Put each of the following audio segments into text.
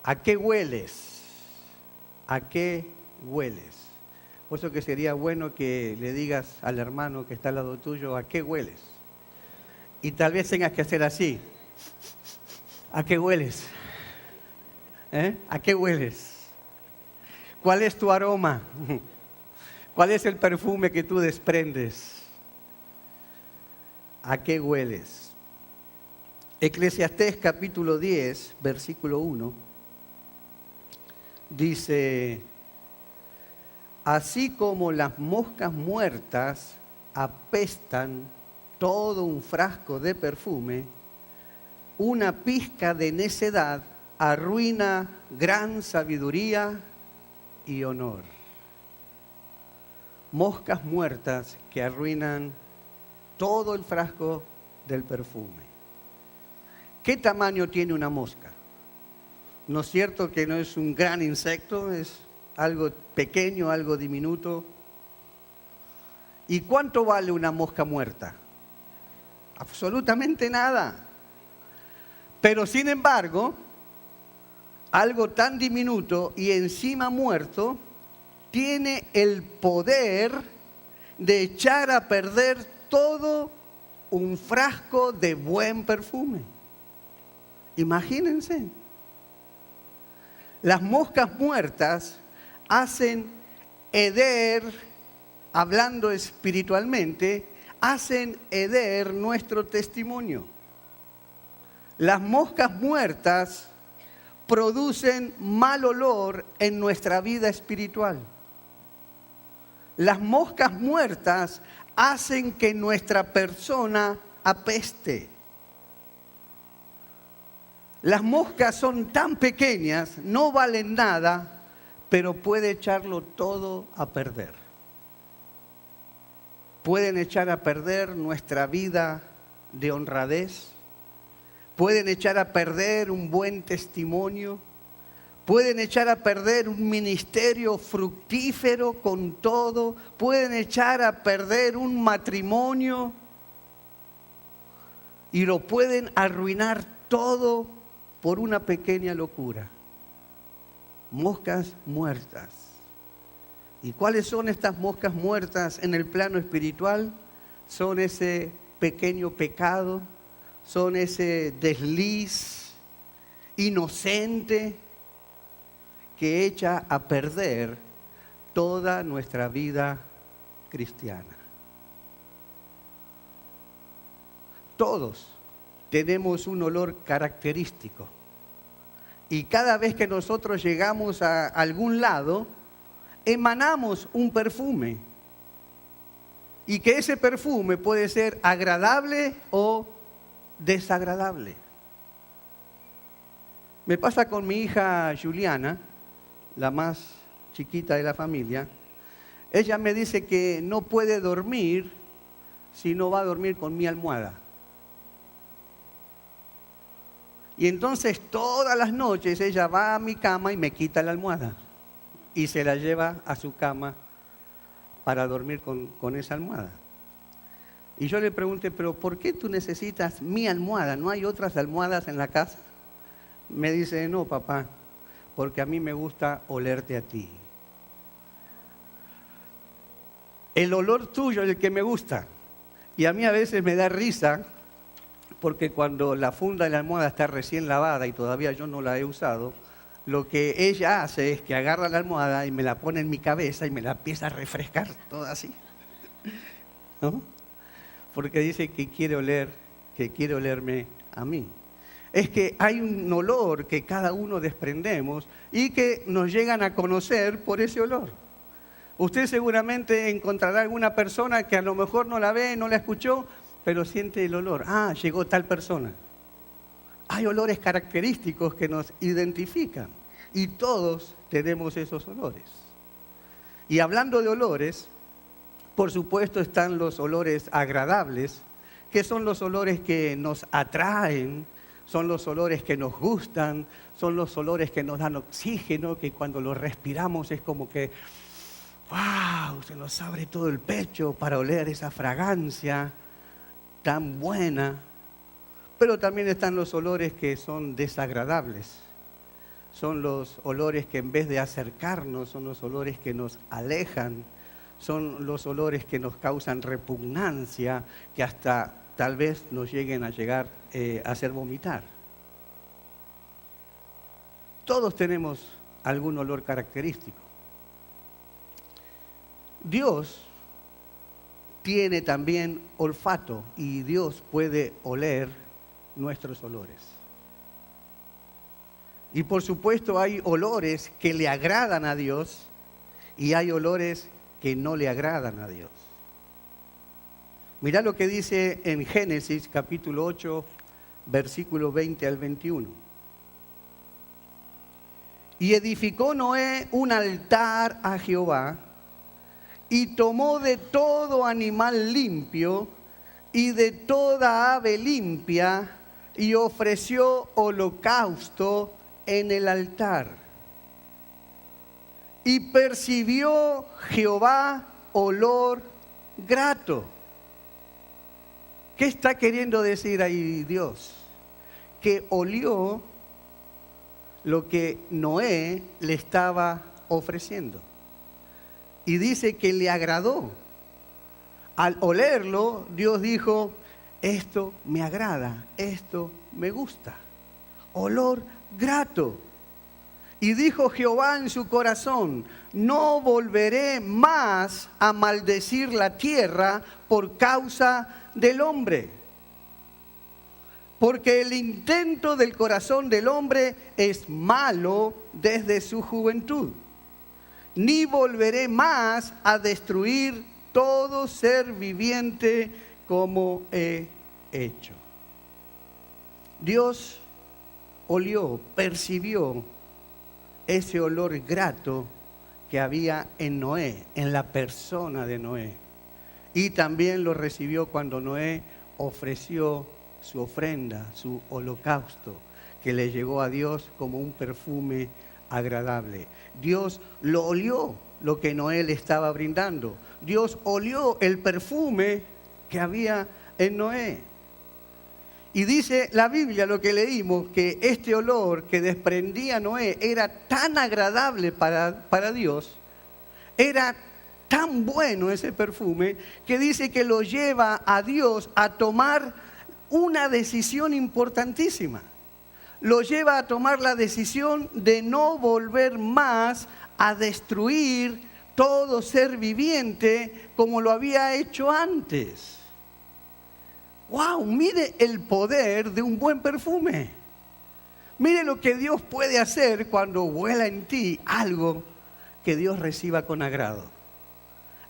¿A qué hueles? ¿A qué hueles? Por eso que sería bueno que le digas al hermano que está al lado tuyo, ¿a qué hueles? Y tal vez tengas que hacer así. ¿A qué hueles? ¿A qué hueles? ¿Cuál es tu aroma? ¿Cuál es el perfume que tú desprendes? ¿A qué hueles? Eclesiastés capítulo 10, versículo 1, dice: así como las moscas muertas apestan todo un frasco de perfume, una pizca de necedad arruina gran sabiduría y honor. Moscas muertas que arruinan todo el frasco del perfume. ¿Qué tamaño tiene una mosca? ¿No es cierto que no es un gran insecto? Es algo pequeño, algo diminuto. ¿Y cuánto vale una mosca muerta? Absolutamente nada. Pero sin embargo, algo tan diminuto y encima muerto tiene el poder de echar a perder todo un frasco de buen perfume. Imagínense. Las moscas muertas hacen heder, hablando espiritualmente, hacen heder nuestro testimonio. Las moscas muertas producen mal olor en nuestra vida espiritual. Las moscas muertas hacen que nuestra persona apeste. Las moscas son tan pequeñas, no valen nada, pero puede echarlo todo a perder. Pueden echar a perder nuestra vida de honradez, pueden echar a perder un buen testimonio, pueden echar a perder un ministerio fructífero con todo, pueden echar a perder un matrimonio y lo pueden arruinar todo por una pequeña locura. Moscas muertas. ¿Y cuáles son estas moscas muertas en el plano espiritual? Son ese pequeño pecado, son ese desliz inocente que echa a perder toda nuestra vida cristiana. Todos tenemos un olor característico. Y cada vez que nosotros llegamos a algún lado, emanamos un perfume. Y que ese perfume puede ser agradable o desagradable. Me pasa con mi hija Juliana, la más chiquita de la familia. Ella me dice que no puede dormir si no va a dormir con mi almohada. Y entonces todas las noches ella va a mi cama y me quita la almohada. Y se la lleva a su cama para dormir con esa almohada. Y yo le pregunté, pero ¿por qué tú necesitas mi almohada? ¿No hay otras almohadas en la casa? Me dice, no, papá, porque a mí me gusta olerte a ti. El olor tuyo es el que me gusta. Y a mí a veces me da risa, porque cuando la funda de la almohada está recién lavada y todavía yo no la he usado, lo que ella hace es que agarra la almohada y me la pone en mi cabeza y me la empieza a refrescar toda así, ¿no? Porque dice que quiere olerme a mí. Es que hay un olor que cada uno desprendemos y que nos llegan a conocer por ese olor. Usted seguramente encontrará alguna persona que a lo mejor no la ve, no la escuchó, pero siente el olor. Ah, llegó tal persona. Hay olores característicos que nos identifican y todos tenemos esos olores. Y hablando de olores, por supuesto están los olores agradables, que son los olores que nos atraen, son los olores que nos gustan, son los olores que nos dan oxígeno, que cuando los respiramos es como que ¡wow! Se nos abre todo el pecho para oler esa fragancia tan buena. Pero también están los olores que son desagradables. son los olores que en vez de acercarnos, son los olores que nos alejan, son los olores que nos causan repugnancia, que hasta tal vez nos lleguen a llegar a hacer vomitar. Todos tenemos algún olor característico. Dios tiene también olfato y Dios puede oler nuestros olores. Y por supuesto hay olores que le agradan a Dios y hay olores que no le agradan a Dios. Mirá lo que dice en Génesis capítulo 8, versículo 20 al 21. Y edificó Noé un altar a Jehová, y tomó de todo animal limpio y de toda ave limpia, y ofreció holocausto en el altar. Y percibió Jehová olor grato. ¿Qué está queriendo decir ahí Dios? Que olió lo que Noé le estaba ofreciendo. Y dice que le agradó. Al olerlo, Dios dijo, esto me agrada, esto me gusta. Olor grato. Y dijo Jehová en su corazón, no volveré más a maldecir la tierra por causa del hombre. Porque el intento del corazón del hombre es malo desde su juventud. Ni volveré más a destruir todo ser viviente como he hecho. Dios olió, percibió ese olor grato que había en Noé, en la persona de Noé. Y también lo recibió cuando Noé ofreció su ofrenda, su holocausto, que le llegó a Dios como un perfume agradable. Dios lo olió, lo que Noé le estaba brindando. Dios olió el perfume que había en Noé. Y dice la Biblia, lo que leímos, que este olor que desprendía Noé era tan agradable para Dios, era tan bueno ese perfume, que dice que lo lleva a Dios a tomar una decisión importantísima. Lo lleva a tomar la decisión de no volver más a destruir todo ser viviente como lo había hecho antes. ¡Wow! Mire el poder de un buen perfume. Mire lo que Dios puede hacer cuando vuela en ti algo que Dios reciba con agrado.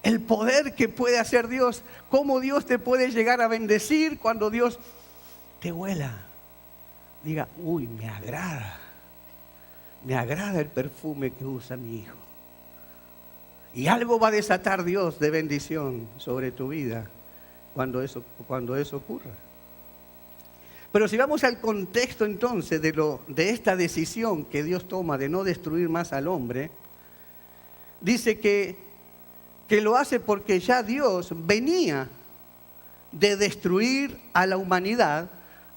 El poder que puede hacer Dios, cómo Dios te puede llegar a bendecir cuando Dios te huela. Diga, uy, me agrada el perfume que usa mi hijo. Y algo va a desatar Dios de bendición sobre tu vida cuando eso ocurra. Pero si vamos al contexto entonces de esta decisión que Dios toma de no destruir más al hombre, dice que lo hace porque ya Dios venía de destruir a la humanidad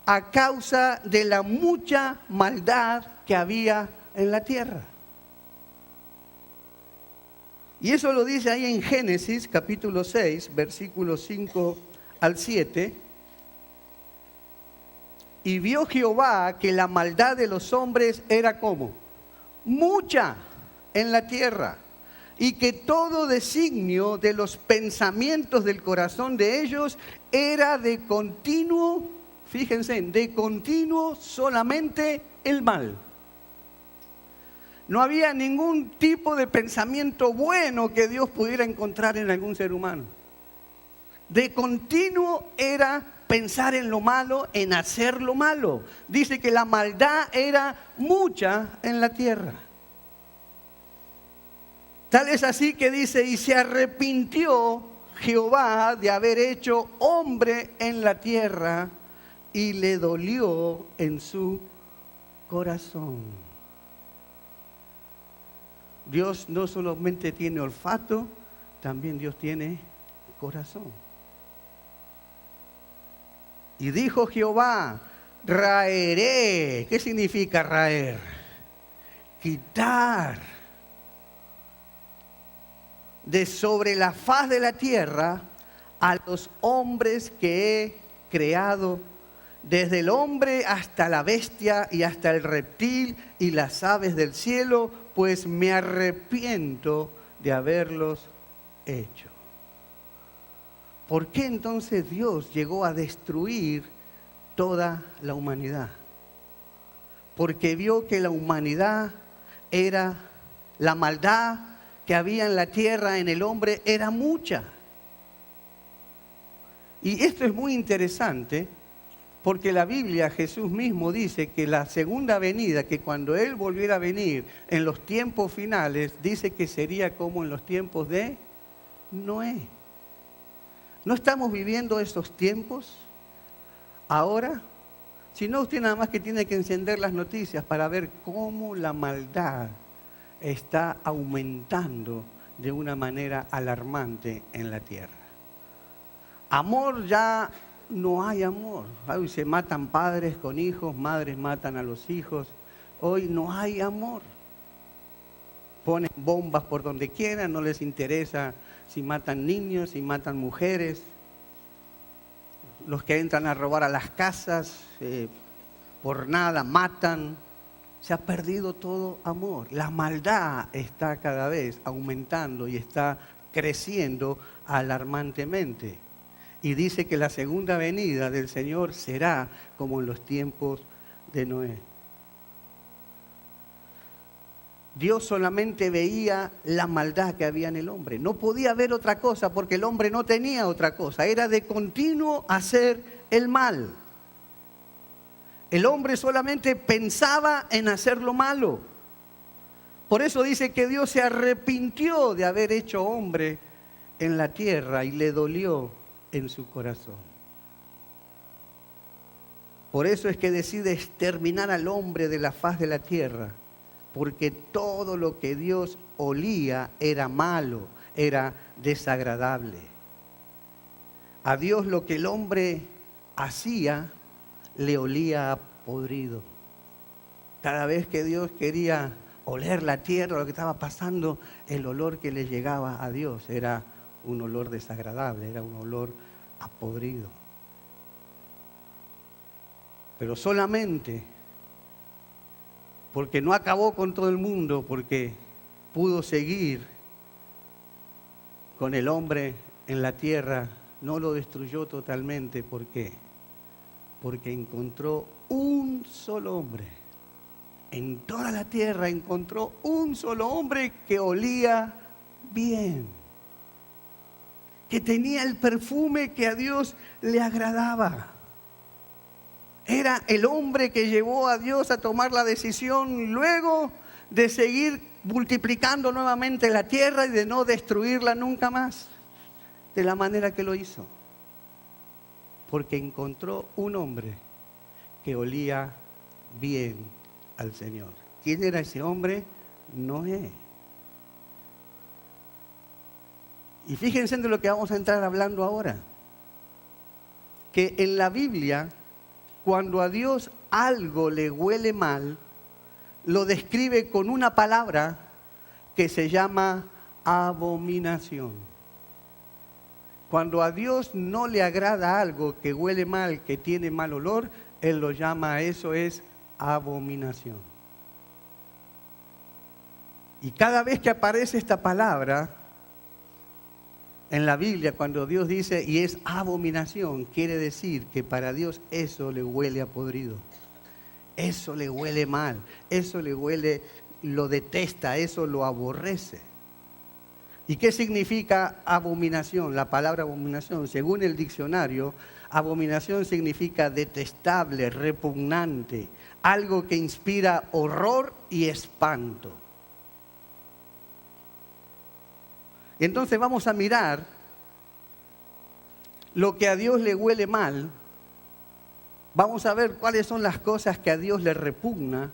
a causa de la mucha maldad que había en la tierra. Y eso lo dice ahí en Génesis capítulo 6, versículos 5 al 7. Y vio Jehová que la maldad de los hombres era como mucha en la tierra, y que todo designio de los pensamientos del corazón de ellos era de continuo, fíjense, de continuo solamente el mal. No había ningún tipo de pensamiento bueno que Dios pudiera encontrar en algún ser humano. De continuo era pensar en lo malo, en hacer lo malo. Dice que la maldad era mucha en la tierra. Tal es así que dice, y se arrepintió Jehová de haber hecho hombre en la tierra, y le dolió en su corazón. Dios no solamente tiene olfato, también Dios tiene corazón. Y dijo Jehová, raeré. ¿Qué significa raer? quitar de sobre la faz de la tierra a los hombres que he creado, desde el hombre hasta la bestia y hasta el reptil y las aves del cielo, pues me arrepiento de haberlos hecho. ¿Por qué entonces Dios llegó a destruir toda la humanidad? Porque vio que la humanidad era, la maldad que había en la tierra, en el hombre, era mucha. Y esto es muy interesante, porque la Biblia, Jesús mismo dice que la segunda venida, que cuando Él volviera a venir en los tiempos finales, dice que sería como en los tiempos de Noé. ¿No estamos viviendo esos tiempos ahora? Si no, usted nada más que tiene que encender las noticias para ver cómo la maldad está aumentando de una manera alarmante en la tierra. Amor, ya no hay amor. Hoy se matan padres con hijos, madres matan a los hijos. Hoy no hay amor. Ponen bombas por donde quieran, no les interesa si matan niños, si matan mujeres. Los que entran a robar a las casas, por nada matan. Se ha perdido todo amor. La maldad está cada vez aumentando y está creciendo alarmantemente. Y dice que la segunda venida del Señor será como en los tiempos de Noé. Dios solamente veía la maldad que había en el hombre. No podía ver otra cosa porque el hombre no tenía otra cosa. Era de continuo hacer el mal. El hombre solamente pensaba en hacer lo malo. Por eso dice que Dios se arrepintió de haber hecho hombre en la tierra y le dolió en su corazón. Por eso es que decide exterminar al hombre de la faz de la tierra, porque todo lo que Dios olía era malo, era desagradable. A Dios lo que el hombre hacía le olía a podrido. Cada vez que Dios quería oler la tierra, lo que estaba pasando, el olor que le llegaba a Dios era un olor desagradable, era un olor a podrido. Pero solamente porque no acabó con todo el mundo, porque pudo seguir con el hombre en la tierra, no lo destruyó totalmente. ¿Por qué? Porque encontró un solo hombre. En toda la tierra encontró un solo hombre que olía bien, que tenía el perfume que a Dios le agradaba. Era el hombre que llevó a Dios a tomar la decisión luego de seguir multiplicando nuevamente la tierra y de no destruirla nunca más, de la manera que lo hizo. Porque encontró un hombre que olía bien al Señor. ¿Quién era ese hombre? Noé. Y fíjense en lo que vamos a entrar hablando ahora. Que en la Biblia, cuando a Dios algo le huele mal, lo describe con una palabra que se llama abominación. Cuando a Dios no le agrada algo que huele mal, que tiene mal olor, Él lo llama, eso es abominación. Y cada vez que aparece esta palabra en la Biblia, cuando Dios dice y es abominación, quiere decir que para Dios eso le huele a podrido. Eso le huele mal, eso le huele, lo detesta, eso lo aborrece. ¿Y qué significa abominación? La palabra abominación, según el diccionario, abominación significa detestable, repugnante, algo que inspira horror y espanto. Y entonces vamos a mirar lo que a Dios le huele mal. Vamos a ver cuáles son las cosas que a Dios le repugna,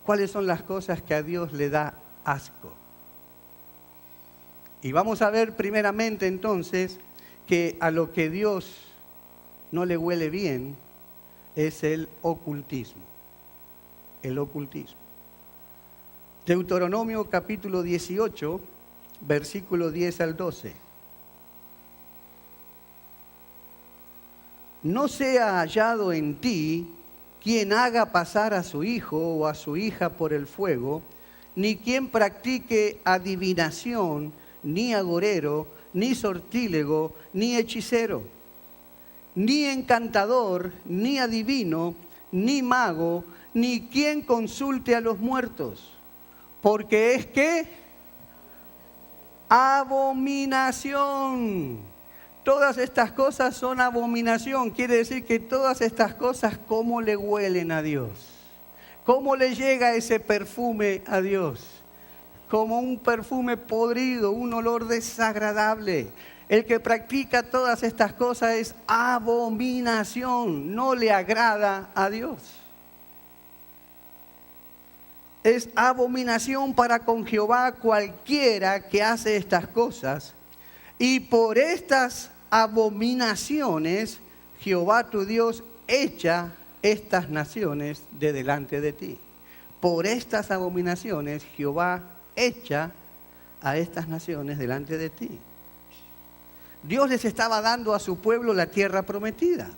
cuáles son las cosas que a Dios le da asco. Y vamos a ver primeramente entonces que a lo que Dios no le huele bien es el ocultismo. El ocultismo. Deuteronomio capítulo 18, versículo 10 al 12. No sea hallado en ti quien haga pasar a su hijo o a su hija por el fuego, ni quien practique adivinación, ni agorero, ni sortílego, ni hechicero, ni encantador, ni adivino, ni mago, ni quien consulte a los muertos, porque es que abominación. Todas estas cosas son abominación. Quiere decir que todas estas cosas, ¿cómo le huelen a Dios? ¿Cómo le llega ese perfume a Dios? Como un perfume podrido, un olor desagradable. El que practica todas estas cosas es abominación, no le agrada a Dios. Es abominación para con Jehová cualquiera que hace estas cosas. Y por estas abominaciones, Jehová tu Dios echa estas naciones de delante de ti. Por estas abominaciones, Jehová echa a estas naciones delante de ti. Dios les estaba dando a su pueblo la tierra prometida.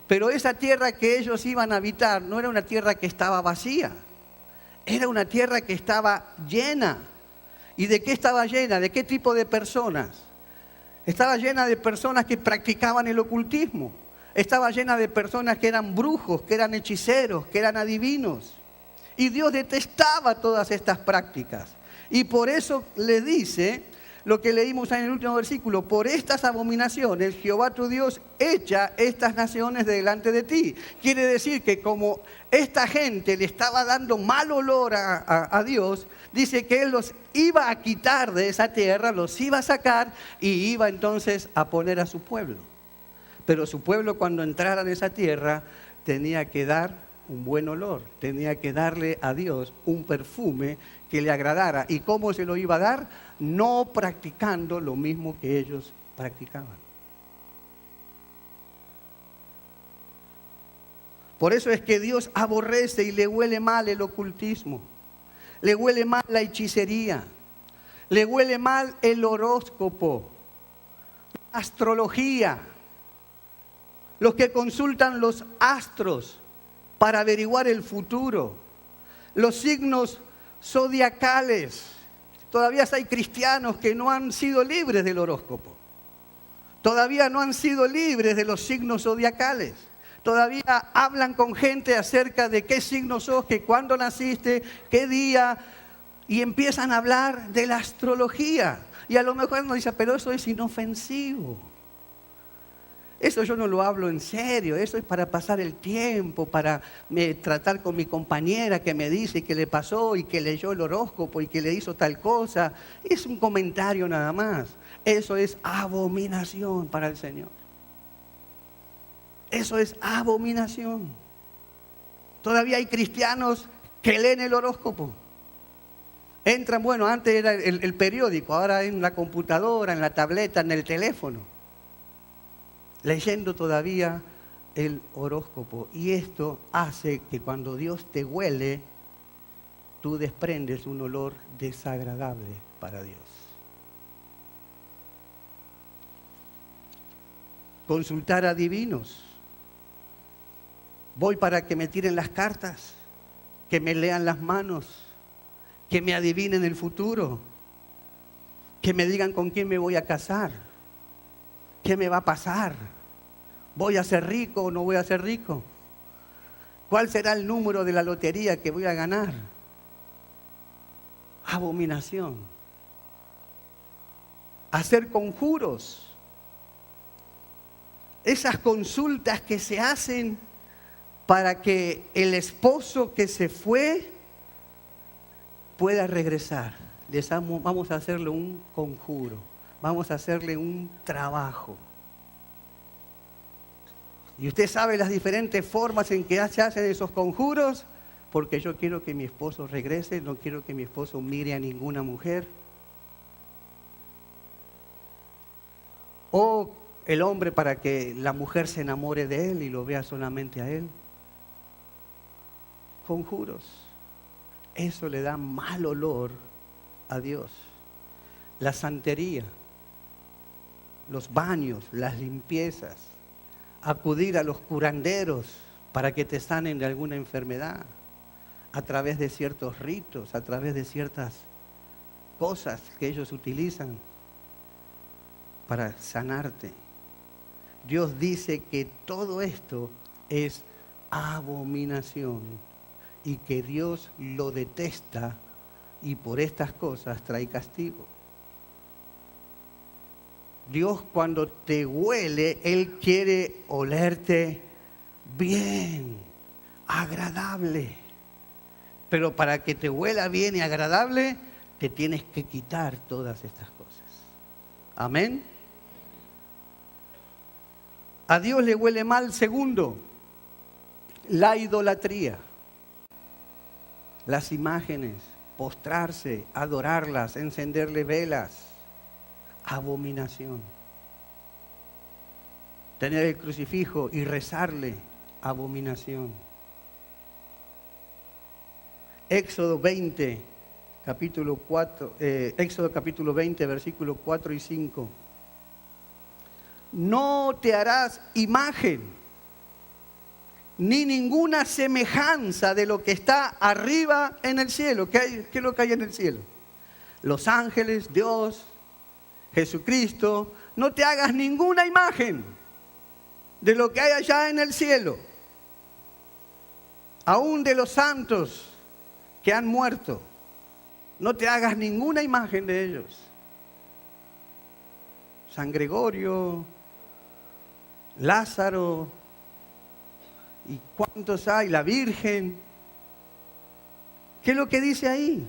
Pero esa tierra que ellos iban a habitar no era una tierra que estaba vacía. Era una tierra que estaba llena. ¿Y de qué estaba llena? ¿De qué tipo de personas? Estaba llena de personas que practicaban el ocultismo. Estaba llena de personas que eran brujos, que eran hechiceros, que eran adivinos. Y Dios detestaba todas estas prácticas. Y por eso le dice lo que leímos en el último versículo: por estas abominaciones Jehová tu Dios echa estas naciones de delante de ti. Quiere decir que como esta gente le estaba dando mal olor a Dios, dice que Él los iba a quitar de esa tierra, los iba a sacar y iba entonces a poner a su pueblo. Pero su pueblo, cuando entrara en esa tierra, tenía que dar un buen olor, tenía que darle a Dios un perfume que le agradara. ¿Y cómo se lo iba a dar? No practicando lo mismo que ellos practicaban. Por eso es que Dios aborrece y le huele mal el ocultismo, le huele mal la hechicería, le huele mal el horóscopo, la astrología, los que consultan los astros para averiguar el futuro, los signos zodiacales. Todavía hay cristianos que no han sido libres del horóscopo. Todavía no han sido libres de los signos zodiacales. Todavía hablan con gente acerca de qué signo sos, que cuándo naciste, qué día, y empiezan a hablar de la astrología. Y a lo mejor uno dice, pero eso es inofensivo. Eso yo no lo hablo en serio, eso es para pasar el tiempo, para tratar con mi compañera que me dice que le pasó y que leyó el horóscopo y que le hizo tal cosa. Es un comentario nada más. Eso es abominación para el Señor. Eso es abominación. Todavía hay cristianos que leen el horóscopo. Entran, bueno, antes era el periódico, ahora en la computadora, en la tableta, en el teléfono, leyendo todavía el horóscopo. Y esto hace que cuando Dios te huele, tú desprendes un olor desagradable para Dios. Consultar a divinos. Voy para que me tiren las cartas, que me lean las manos, que me adivinen el futuro, que me digan con quién me voy a casar, qué me va a pasar, voy a ser rico o no voy a ser rico, cuál será el número de la lotería que voy a ganar. Abominación. Hacer conjuros. Esas consultas que se hacen para que el esposo que se fue pueda regresar. Vamos a hacerle un conjuro, vamos a hacerle un trabajo. Y usted sabe las diferentes formas en que se hacen esos conjuros, porque yo quiero que mi esposo regrese, no quiero que mi esposo mire a ninguna mujer. O el hombre para que la mujer se enamore de él y lo vea solamente a él. Conjuros. eso le da mal olor a Dios. La santería, los baños, las limpiezas, acudir a los curanderos para que te sanen de alguna enfermedad, a través de ciertos ritos, a través de ciertas cosas que ellos utilizan para sanarte. Dios dice que todo esto es abominación y que Dios lo detesta y por estas cosas trae castigo. Dios cuando te huele, Él quiere olerte bien, agradable. Pero para que te huela bien y agradable, te tienes que quitar todas estas cosas. Amén. A Dios le huele mal, segundo, la idolatría. Las imágenes, postrarse, adorarlas, encenderle velas. Abominación. Tener el crucifijo y rezarle, abominación. Éxodo 20, capítulo 20, versículos 4 y 5. No te harás imagen, ni ninguna semejanza de lo que está arriba en el cielo. ¿Qué es lo que hay en el cielo? Los ángeles, Dios, Jesucristo. No te hagas ninguna imagen de lo que hay allá en el cielo, aún de los santos que han muerto. No te hagas ninguna imagen de ellos. San Gregorio, Lázaro, ¿y cuántos hay? La Virgen. ¿Qué es lo que dice ahí?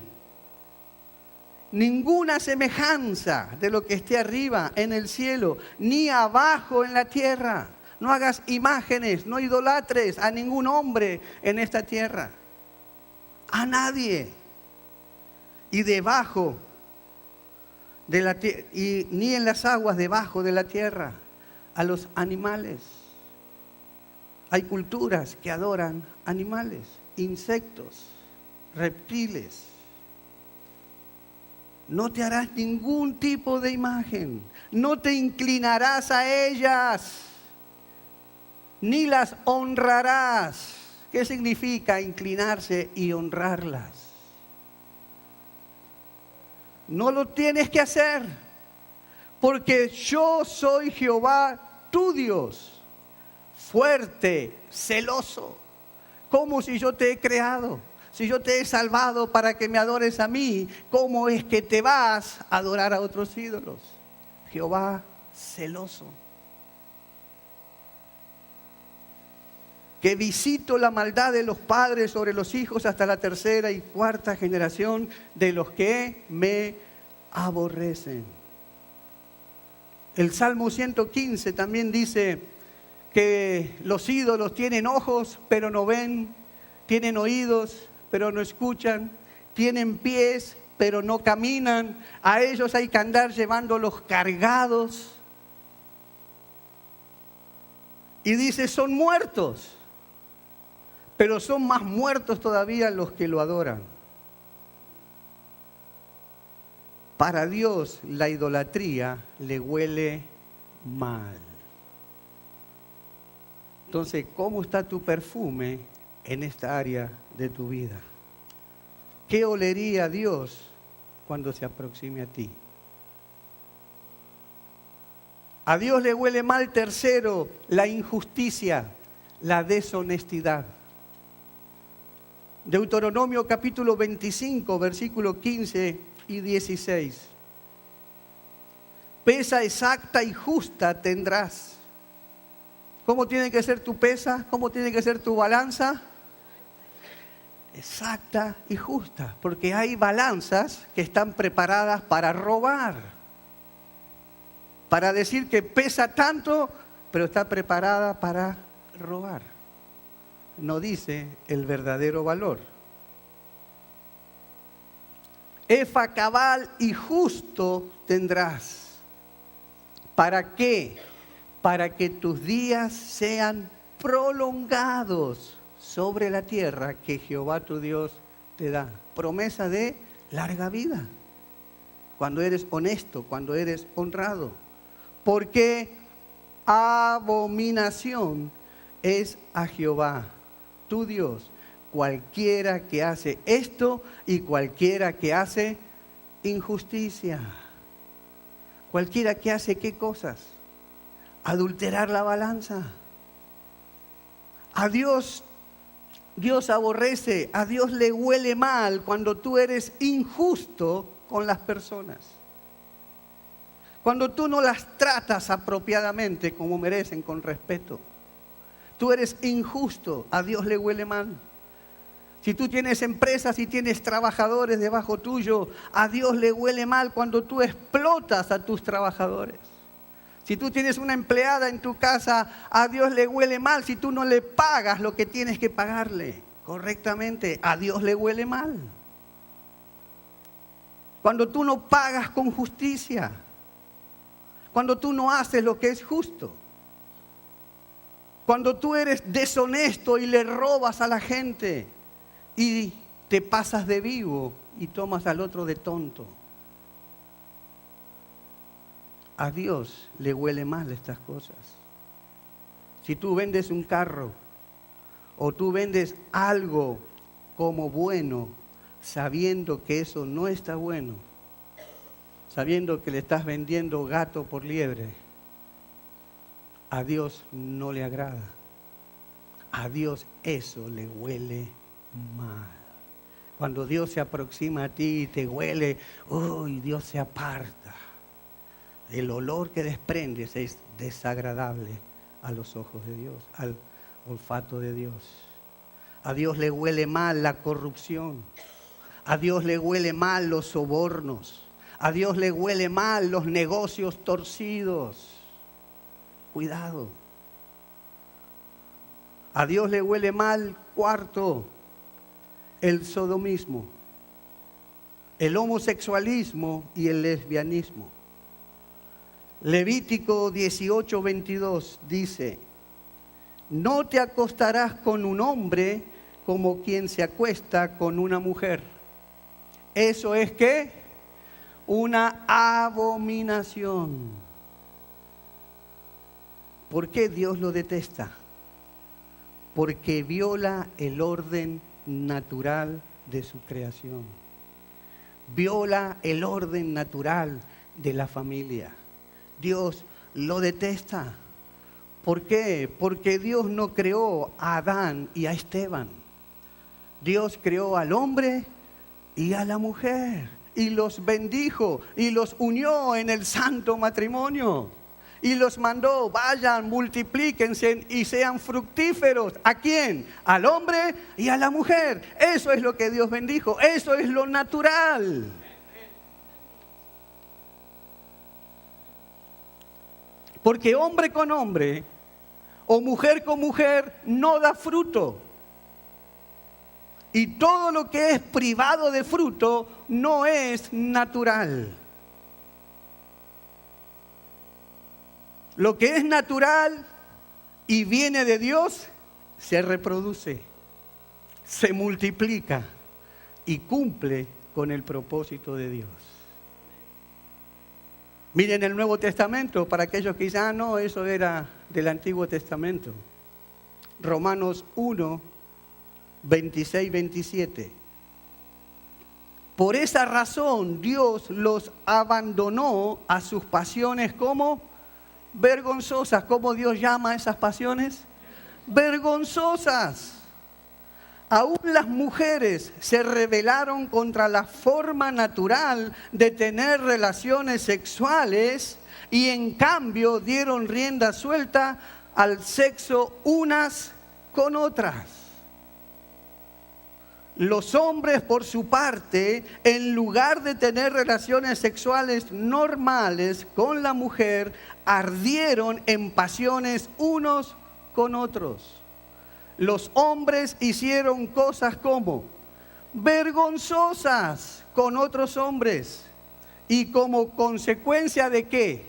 Ninguna semejanza de lo que esté arriba en el cielo, ni abajo en la tierra. No hagas imágenes, no idolatres a ningún hombre en esta tierra. A nadie. Y debajo de la tierra, y ni en las aguas debajo de la tierra, a los animales. Hay culturas que adoran animales, insectos, reptiles. No te harás ningún tipo de imagen, no te inclinarás a ellas, ni las honrarás. ¿Qué significa inclinarse y honrarlas? No lo tienes que hacer, porque yo soy Jehová, tu Dios, fuerte, celoso, como si yo te he creado. Si yo te he salvado para que me adores a mí, ¿cómo es que te vas a adorar a otros ídolos? Jehová celoso. Que visito la maldad de los padres sobre los hijos hasta la tercera y cuarta generación de los que me aborrecen. El Salmo 115 también dice que los ídolos tienen ojos, pero no ven, tienen oídos, pero no escuchan, tienen pies, pero no caminan. A ellos hay que andar llevándolos cargados. Y dice, son muertos, pero son más muertos todavía los que lo adoran. Para Dios la idolatría le huele mal. Entonces, ¿cómo está tu perfume en esta área de tu vida? ¿Qué olería Dios cuando se aproxime a ti? A Dios le huele mal, tercero, la injusticia, la deshonestidad. Deuteronomio capítulo 25, versículo 15 y 16. Pesa exacta y justa tendrás. ¿Cómo tiene que ser tu pesa? ¿Cómo tiene que ser tu balanza? Exacta y justa, porque hay balanzas que están preparadas para robar, para decir que pesa tanto, pero está preparada para robar. No dice el verdadero valor. Efa cabal y justo tendrás. ¿Para qué? Para que tus días sean prolongados sobre la tierra que Jehová tu Dios te da. Promesa de larga vida. Cuando eres honesto, cuando eres honrado. Porque abominación es a Jehová, tu Dios, cualquiera que hace esto y cualquiera que hace injusticia. Cualquiera que hace ¿qué cosas? Adulterar la balanza. A Dios aborrece, a Dios le huele mal cuando tú eres injusto con las personas. Cuando tú no las tratas apropiadamente como merecen, con respeto. Tú eres injusto, a Dios le huele mal. Si tú tienes empresas y tienes trabajadores debajo tuyo, a Dios le huele mal cuando tú explotas a tus trabajadores. Si tú tienes una empleada en tu casa, a Dios le huele mal si tú no le pagas lo que tienes que pagarle correctamente. A Dios le huele mal. Cuando tú no pagas con justicia. Cuando tú no haces lo que es justo. Cuando tú eres deshonesto y le robas a la gente y te pasas de vivo y tomas al otro de tonto. A Dios le huele mal estas cosas. Si tú vendes un carro o tú vendes algo como bueno, sabiendo que eso no está bueno, sabiendo que le estás vendiendo gato por liebre, a Dios no le agrada. A Dios eso le huele mal. Cuando Dios se aproxima a ti y te huele, uy, Dios se aparta. El olor que desprendes es desagradable a los ojos de Dios, al olfato de Dios. A Dios le huele mal la corrupción. A Dios le huele mal los sobornos. A Dios le huele mal los negocios torcidos. Cuidado. A Dios le huele mal, cuarto, el sodomismo, el homosexualismo y el lesbianismo. Levítico 18:22 dice: no te acostarás con un hombre como quien se acuesta con una mujer. Eso es ¿qué? Una abominación. ¿Por qué Dios lo detesta? Porque viola el orden natural de su creación. Viola el orden natural de la familia. Dios lo detesta. ¿Por qué? Porque Dios no creó a Adán y a Esteban. Dios creó al hombre y a la mujer. Y los bendijo y los unió en el santo matrimonio. Y los mandó, vayan, multiplíquense y sean fructíferos. ¿A quién? Al hombre y a la mujer. Eso es lo que Dios bendijo. Eso es lo natural. Porque hombre con hombre o mujer con mujer no da fruto. Y todo lo que es privado de fruto no es natural. Lo que es natural y viene de Dios se reproduce, se multiplica y cumple con el propósito de Dios. Miren el Nuevo Testamento, para aquellos que dicen, no, eso era del Antiguo Testamento. Romanos 1, 26, 27. Por esa razón Dios los abandonó a sus pasiones como vergonzosas. ¿Cómo Dios llama a esas pasiones? Vergonzosas. Aún las mujeres se rebelaron contra la forma natural de tener relaciones sexuales y en cambio dieron rienda suelta al sexo unas con otras. Los hombres, por su parte, en lugar de tener relaciones sexuales normales con la mujer, ardieron en pasiones unos con otros. Los hombres hicieron cosas como vergonzosas con otros hombres. ¿Y como consecuencia de qué?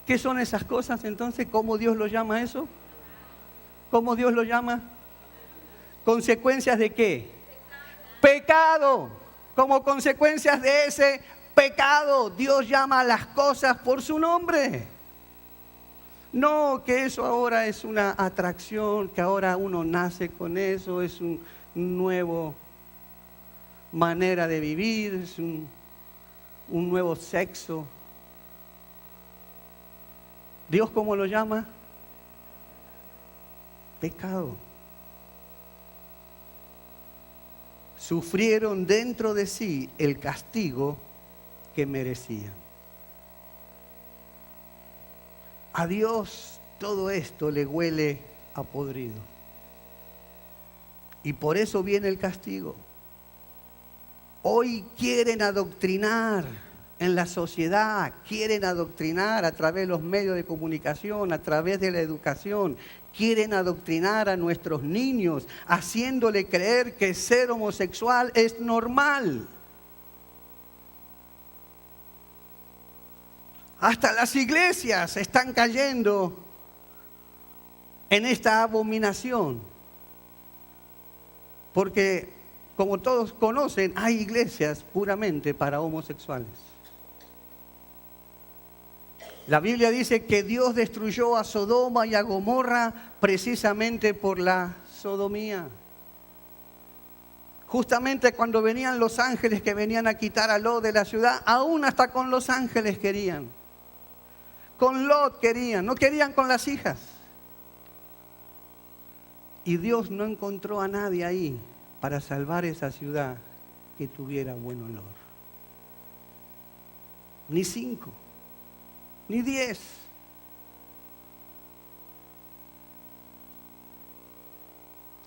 ¿Qué son esas cosas entonces? ¿Cómo Dios lo llama eso? ¿Cómo Dios lo llama? ¿Consecuencias de qué? Pecado. Como consecuencias de ese pecado, Dios llama a las cosas por su nombre. No que eso ahora es una atracción, que ahora uno nace con eso, es un nuevo manera de vivir, es un nuevo sexo. ¿Dios cómo lo llama? Pecado. Sufrieron dentro de sí el castigo que merecían. A Dios todo esto le huele a podrido. Y por eso viene el castigo. Hoy quieren adoctrinar en la sociedad, quieren adoctrinar a través de los medios de comunicación, a través de la educación, quieren adoctrinar a nuestros niños, haciéndole creer que ser homosexual es normal. Hasta las iglesias están cayendo en esta abominación. Porque, como todos conocen, hay iglesias puramente para homosexuales. La Biblia dice que Dios destruyó a Sodoma y a Gomorra precisamente por la sodomía. Justamente cuando venían los ángeles que venían a quitar a Lot de la ciudad, aún hasta con los ángeles querían. Con Lot querían, no querían con las hijas. Y Dios no encontró a nadie ahí para salvar esa ciudad que tuviera buen olor. Ni 5, ni 10.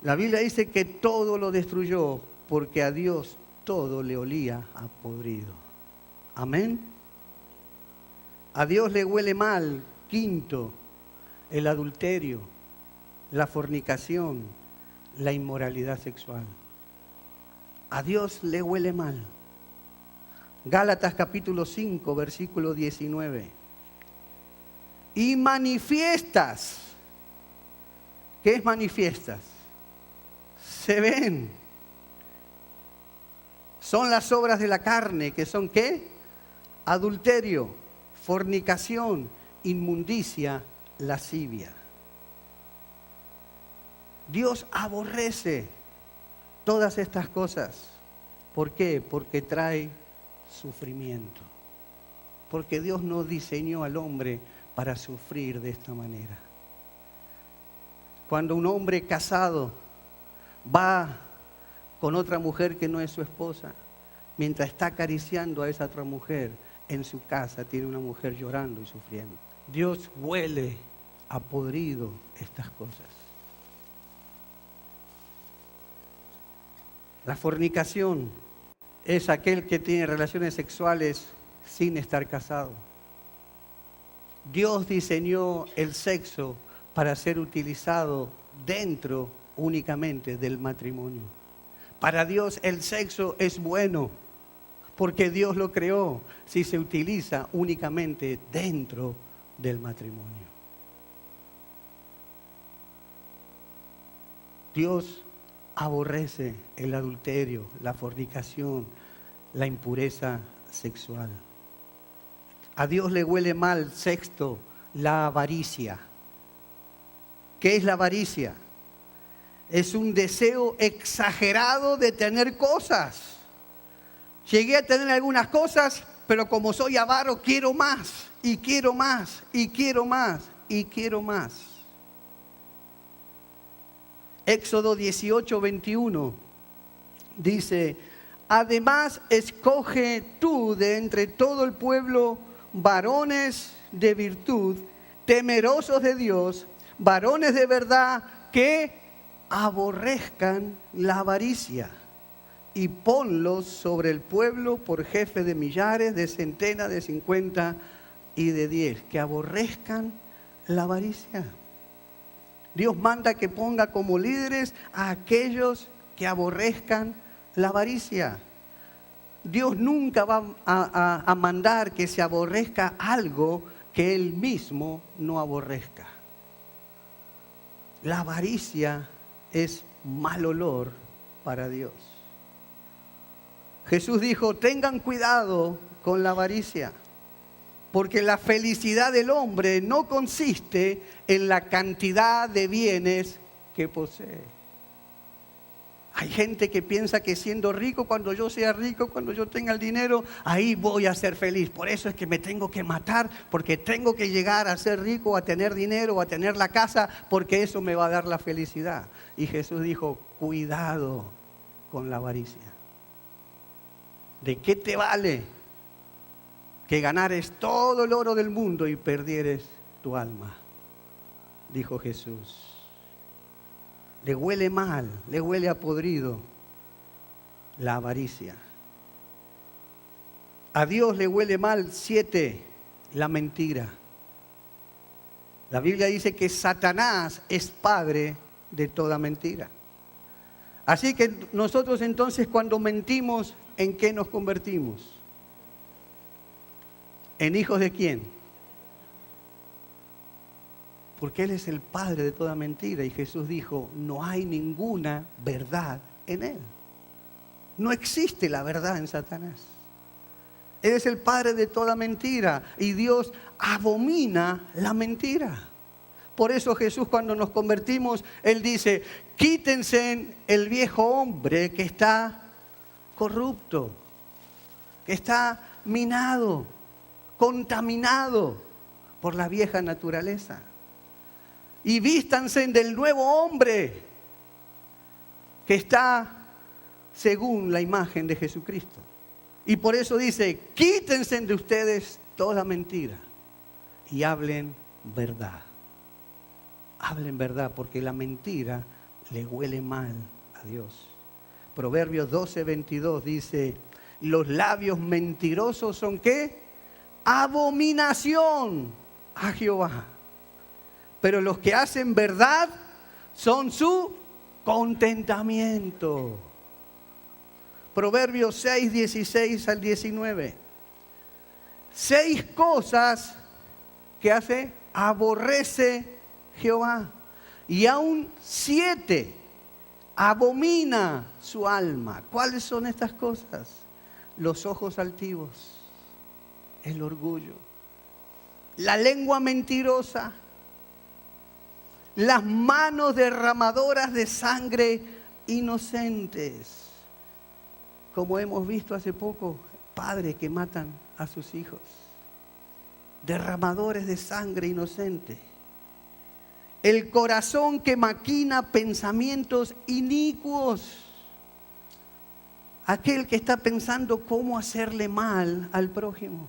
La Biblia dice que todo lo destruyó porque a Dios todo le olía a podrido. Amén. A Dios le huele mal, 5, el adulterio, la fornicación, la inmoralidad sexual. A Dios le huele mal. Gálatas capítulo 5, versículo 19. Y manifiestas. ¿Qué es manifiestas? Se ven. Son las obras de la carne, que son ¿qué? Adulterio, fornicación, inmundicia, lascivia. Dios aborrece todas estas cosas. ¿Por qué? Porque trae sufrimiento. Porque Dios no diseñó al hombre para sufrir de esta manera. Cuando un hombre casado va con otra mujer que no es su esposa, mientras está acariciando a esa otra mujer, en su casa tiene una mujer llorando y sufriendo. Dios huele a podrido estas cosas. La fornicación es aquel que tiene relaciones sexuales sin estar casado. Dios diseñó el sexo para ser utilizado dentro únicamente del matrimonio. Para Dios el sexo es bueno, porque Dios lo creó si se utiliza únicamente dentro del matrimonio. Dios aborrece el adulterio, la fornicación, la impureza sexual. A Dios le huele mal, 6, la avaricia. ¿Qué es la avaricia? Es un deseo exagerado de tener cosas. Llegué a tener algunas cosas, pero como soy avaro, quiero más, y quiero más, y quiero más, y quiero más. Éxodo 18, 21 dice: además escoge tú de entre todo el pueblo varones de virtud, temerosos de Dios, varones de verdad que aborrezcan la avaricia. Y ponlos sobre el pueblo por jefe de millares, de centenas, de 50 y de 10, que aborrezcan la avaricia. Dios manda que ponga como líderes a aquellos que aborrezcan la avaricia. Dios nunca va a mandar que se aborrezca algo que Él mismo no aborrezca. La avaricia es mal olor para Dios. Jesús dijo, tengan cuidado con la avaricia, porque la felicidad del hombre no consiste en la cantidad de bienes que posee. Hay gente que piensa que siendo rico, cuando yo sea rico, cuando yo tenga el dinero, ahí voy a ser feliz. Por eso es que me tengo que matar, porque tengo que llegar a ser rico, a tener dinero, a tener la casa, porque eso me va a dar la felicidad. Y Jesús dijo, cuidado con la avaricia. ¿De qué te vale que ganares todo el oro del mundo y perdieres tu alma? Dijo Jesús. Le huele mal, le huele a podrido la avaricia. A Dios le huele mal 7, la mentira. La Biblia dice que Satanás es padre de toda mentira. Así que nosotros entonces cuando mentimos, ¿en qué nos convertimos? ¿En hijos de quién? Porque Él es el padre de toda mentira. Y Jesús dijo, no hay ninguna verdad en Él. No existe la verdad en Satanás. Él es el padre de toda mentira. Y Dios abomina la mentira. Por eso Jesús cuando nos convertimos, Él dice, quítense el viejo hombre que está corrupto, que está minado, contaminado por la vieja naturaleza. Y vístanse del nuevo hombre que está según la imagen de Jesucristo. Y por eso dice, quítense de ustedes toda mentira y hablen verdad. Hablen verdad, porque la mentira le huele mal a Dios. Proverbios 12:22 dice, los labios mentirosos son ¿qué? Abominación a Jehová. Pero los que hacen verdad son su contentamiento. Proverbios 6:16 al 19. 6 cosas que hace, aborrece Jehová. Y aún 7 abomina su alma. ¿Cuáles son estas cosas? Los ojos altivos, el orgullo, la lengua mentirosa, las manos derramadoras de sangre inocentes. Como hemos visto hace poco, padres que matan a sus hijos, derramadores de sangre inocente. El corazón que maquina pensamientos inicuos. Aquel que está pensando cómo hacerle mal al prójimo.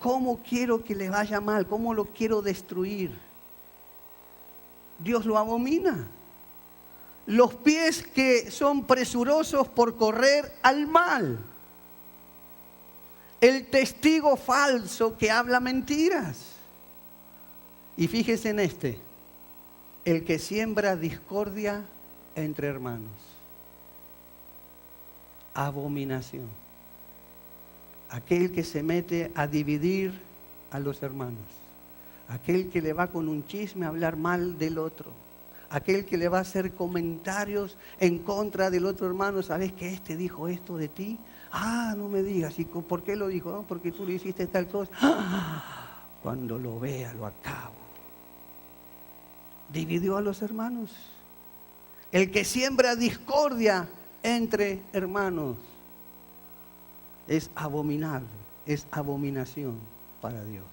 Cómo quiero que le vaya mal, cómo lo quiero destruir. Dios lo abomina. Los pies que son presurosos por correr al mal. El testigo falso que habla mentiras. Y fíjese en este, el que siembra discordia entre hermanos. Abominación. Aquel que se mete a dividir a los hermanos. Aquel que le va con un chisme a hablar mal del otro. Aquel que le va a hacer comentarios en contra del otro hermano. ¿Sabes que este dijo esto de ti? Ah, no me digas. ¿Y por qué lo dijo? No, porque tú le hiciste tal cosa. ¡Ah! Cuando lo vea, lo acabo. Dividió a los hermanos. El que siembra discordia entre hermanos es abominable, es abominación para Dios.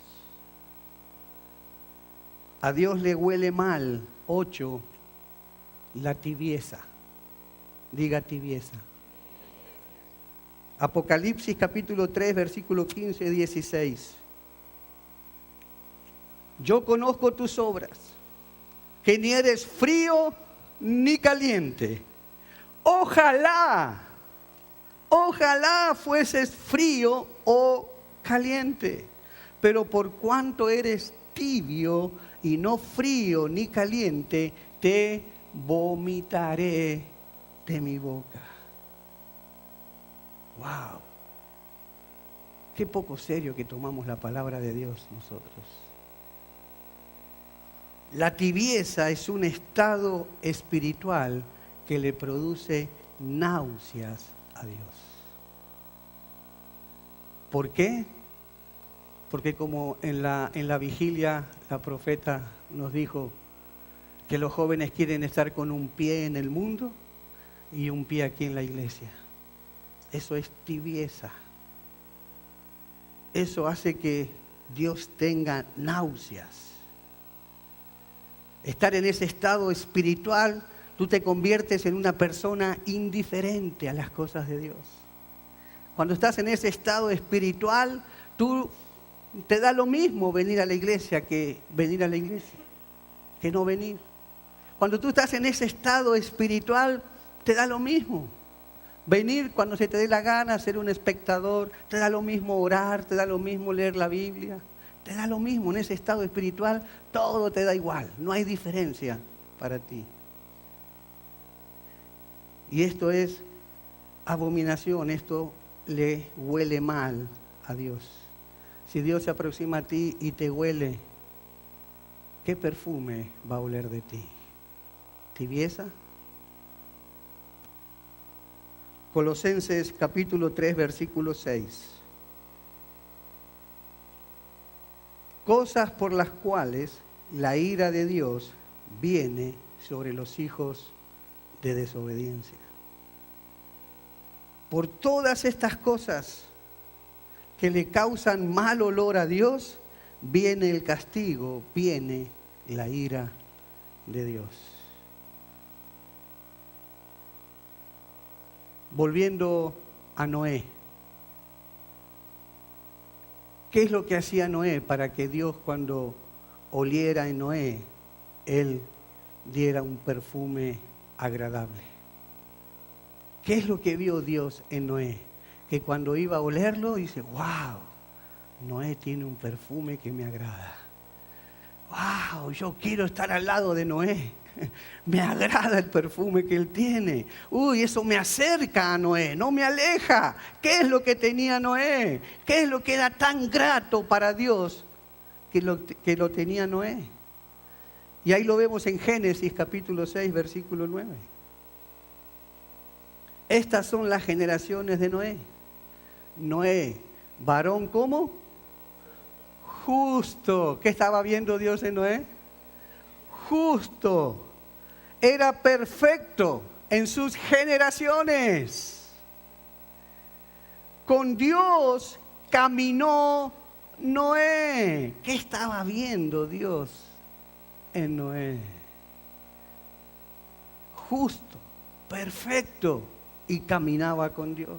A Dios le huele mal, 8, la tibieza. Diga tibieza. Apocalipsis capítulo 3, versículo 15 y 16. Yo conozco tus obras, que ni eres frío ni caliente. Ojalá fueses frío o caliente, pero por cuanto eres tibio y no frío ni caliente, te vomitaré de mi boca. Wow. Qué poco serio que tomamos la palabra de Dios nosotros. La tibieza es un estado espiritual que le produce náuseas a Dios. ¿Por qué? Porque como en la vigilia la profeta nos dijo que los jóvenes quieren estar con un pie en el mundo y un pie aquí en la iglesia. Eso es tibieza. Eso hace que Dios tenga náuseas. Estar en ese estado espiritual, tú te conviertes en una persona indiferente a las cosas de Dios. Cuando estás en ese estado espiritual, tú te da lo mismo venir a la iglesia que no venir. Cuando tú estás en ese estado espiritual, te da lo mismo. Venir cuando se te dé la gana, ser un espectador, te da lo mismo orar, te da lo mismo leer la Biblia, te da lo mismo en ese estado espiritual, todo te da igual, no hay diferencia para ti. Y esto es abominación, esto le huele mal a Dios. Si Dios se aproxima a ti y te huele, ¿qué perfume va a oler de ti? ¿Tibieza? Colosenses capítulo 3, versículo 6. Cosas por las cuales la ira de Dios viene sobre los hijos de desobediencia. Por todas estas cosas que le causan mal olor a Dios, viene el castigo, viene la ira de Dios. Volviendo a Noé. ¿Qué es lo que hacía Noé para que Dios, cuando oliera en Noé, él diera un perfume agradable? ¿Qué es lo que vio Dios en Noé? Que cuando iba a olerlo, dice, wow, Noé tiene un perfume que me agrada. Wow, yo quiero estar al lado de Noé. Me agrada el perfume que él tiene. Uy, eso me acerca a Noé, no me aleja. ¿Qué es lo que tenía Noé? ¿Qué es lo que era tan grato para Dios que lo tenía Noé? Y ahí lo vemos en Génesis capítulo 6, versículo 9. Estas son las generaciones de Noé. Noé, varón ¿cómo? Justo. ¿Qué estaba viendo Dios en Noé? Justo. Era perfecto en sus generaciones. Con Dios caminó Noé. ¿Qué estaba viendo Dios en Noé? Justo, perfecto, y caminaba con Dios.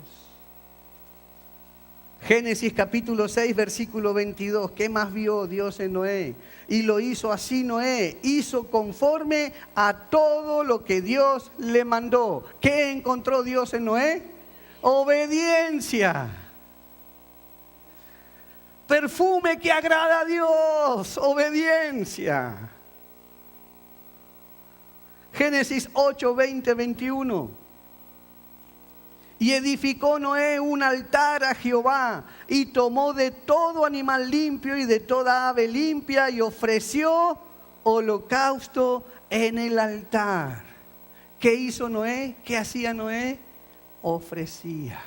Génesis capítulo 6, versículo 22. ¿Qué más vio Dios en Noé? Y lo hizo así Noé. Hizo conforme a todo lo que Dios le mandó. ¿Qué encontró Dios en Noé? Obediencia. Perfume que agrada a Dios. Obediencia. Génesis 8, 20, 21. Y edificó Noé un altar a Jehová, y tomó de todo animal limpio y de toda ave limpia, y ofreció holocausto en el altar. ¿Qué hizo Noé? ¿Qué hacía Noé? Ofrecía.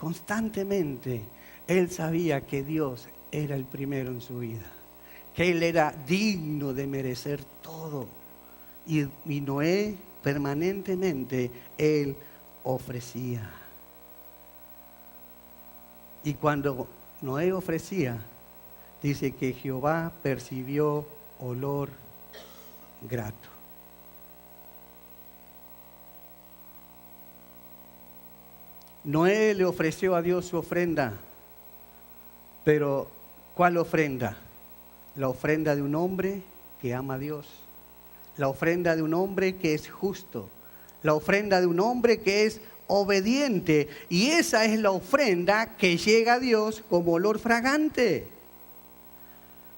Constantemente él sabía que Dios era el primero en su vida, que él era digno de merecer todo. Y Noé permanentemente, él ofrecía. Y cuando Noé ofrecía, dice que Jehová percibió olor grato. Noé le ofreció a Dios su ofrenda, pero ¿cuál ofrenda? La ofrenda de un hombre que ama a Dios, la ofrenda de un hombre que es justo, la ofrenda de un hombre que es obediente, y esa es la ofrenda que llega a Dios como olor fragante.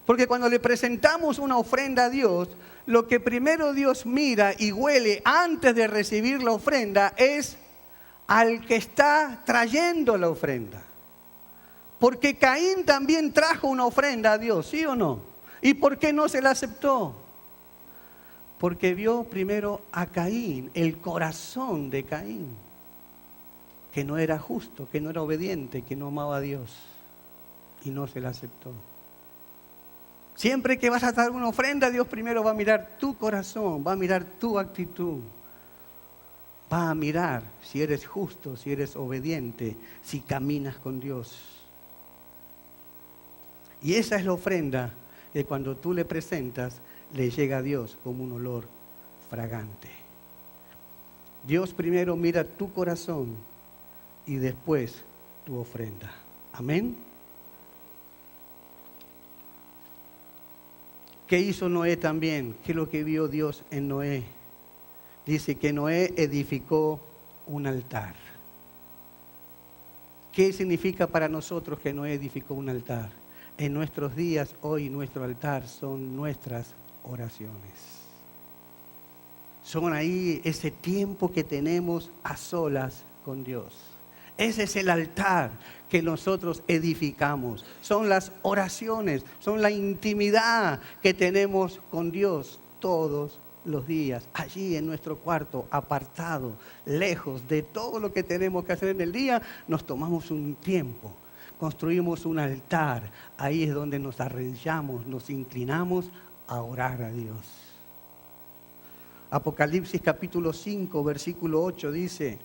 Porque cuando le presentamos una ofrenda a Dios, lo que primero Dios mira y huele antes de recibir la ofrenda es al que está trayendo la ofrenda. Porque Caín también trajo una ofrenda a Dios, ¿sí o no? ¿Y por qué no se la aceptó? Porque vio primero a Caín, el corazón de Caín. que no era justo, que no era obediente, que no amaba a Dios y no se la aceptó. Siempre que vas a dar una ofrenda, Dios primero va a mirar tu corazón, va a mirar tu actitud. Va a mirar si eres justo, si eres obediente, si caminas con Dios. Y esa es la ofrenda que cuando tú le presentas, le llega a Dios como un olor fragante. Dios primero mira tu corazón y después tu ofrenda. Amén. ¿Qué hizo Noé también? ¿Qué es lo que vio Dios en Noé? Dice que Noé edificó un altar. ¿Qué significa para nosotros que Noé edificó un altar? En nuestros días, hoy, nuestro altar son nuestras oraciones. Son ahí ese tiempo que tenemos a solas con Dios. Ese es el altar que nosotros edificamos. Son las oraciones, son la intimidad que tenemos con Dios todos los días, allí en nuestro cuarto, apartado, lejos de todo lo que tenemos que hacer en el día, nos tomamos un tiempo, construimos un altar, ahí es donde nos arrodillamos, nos inclinamos a orar a Dios. Apocalipsis capítulo 5, versículo 8 dice: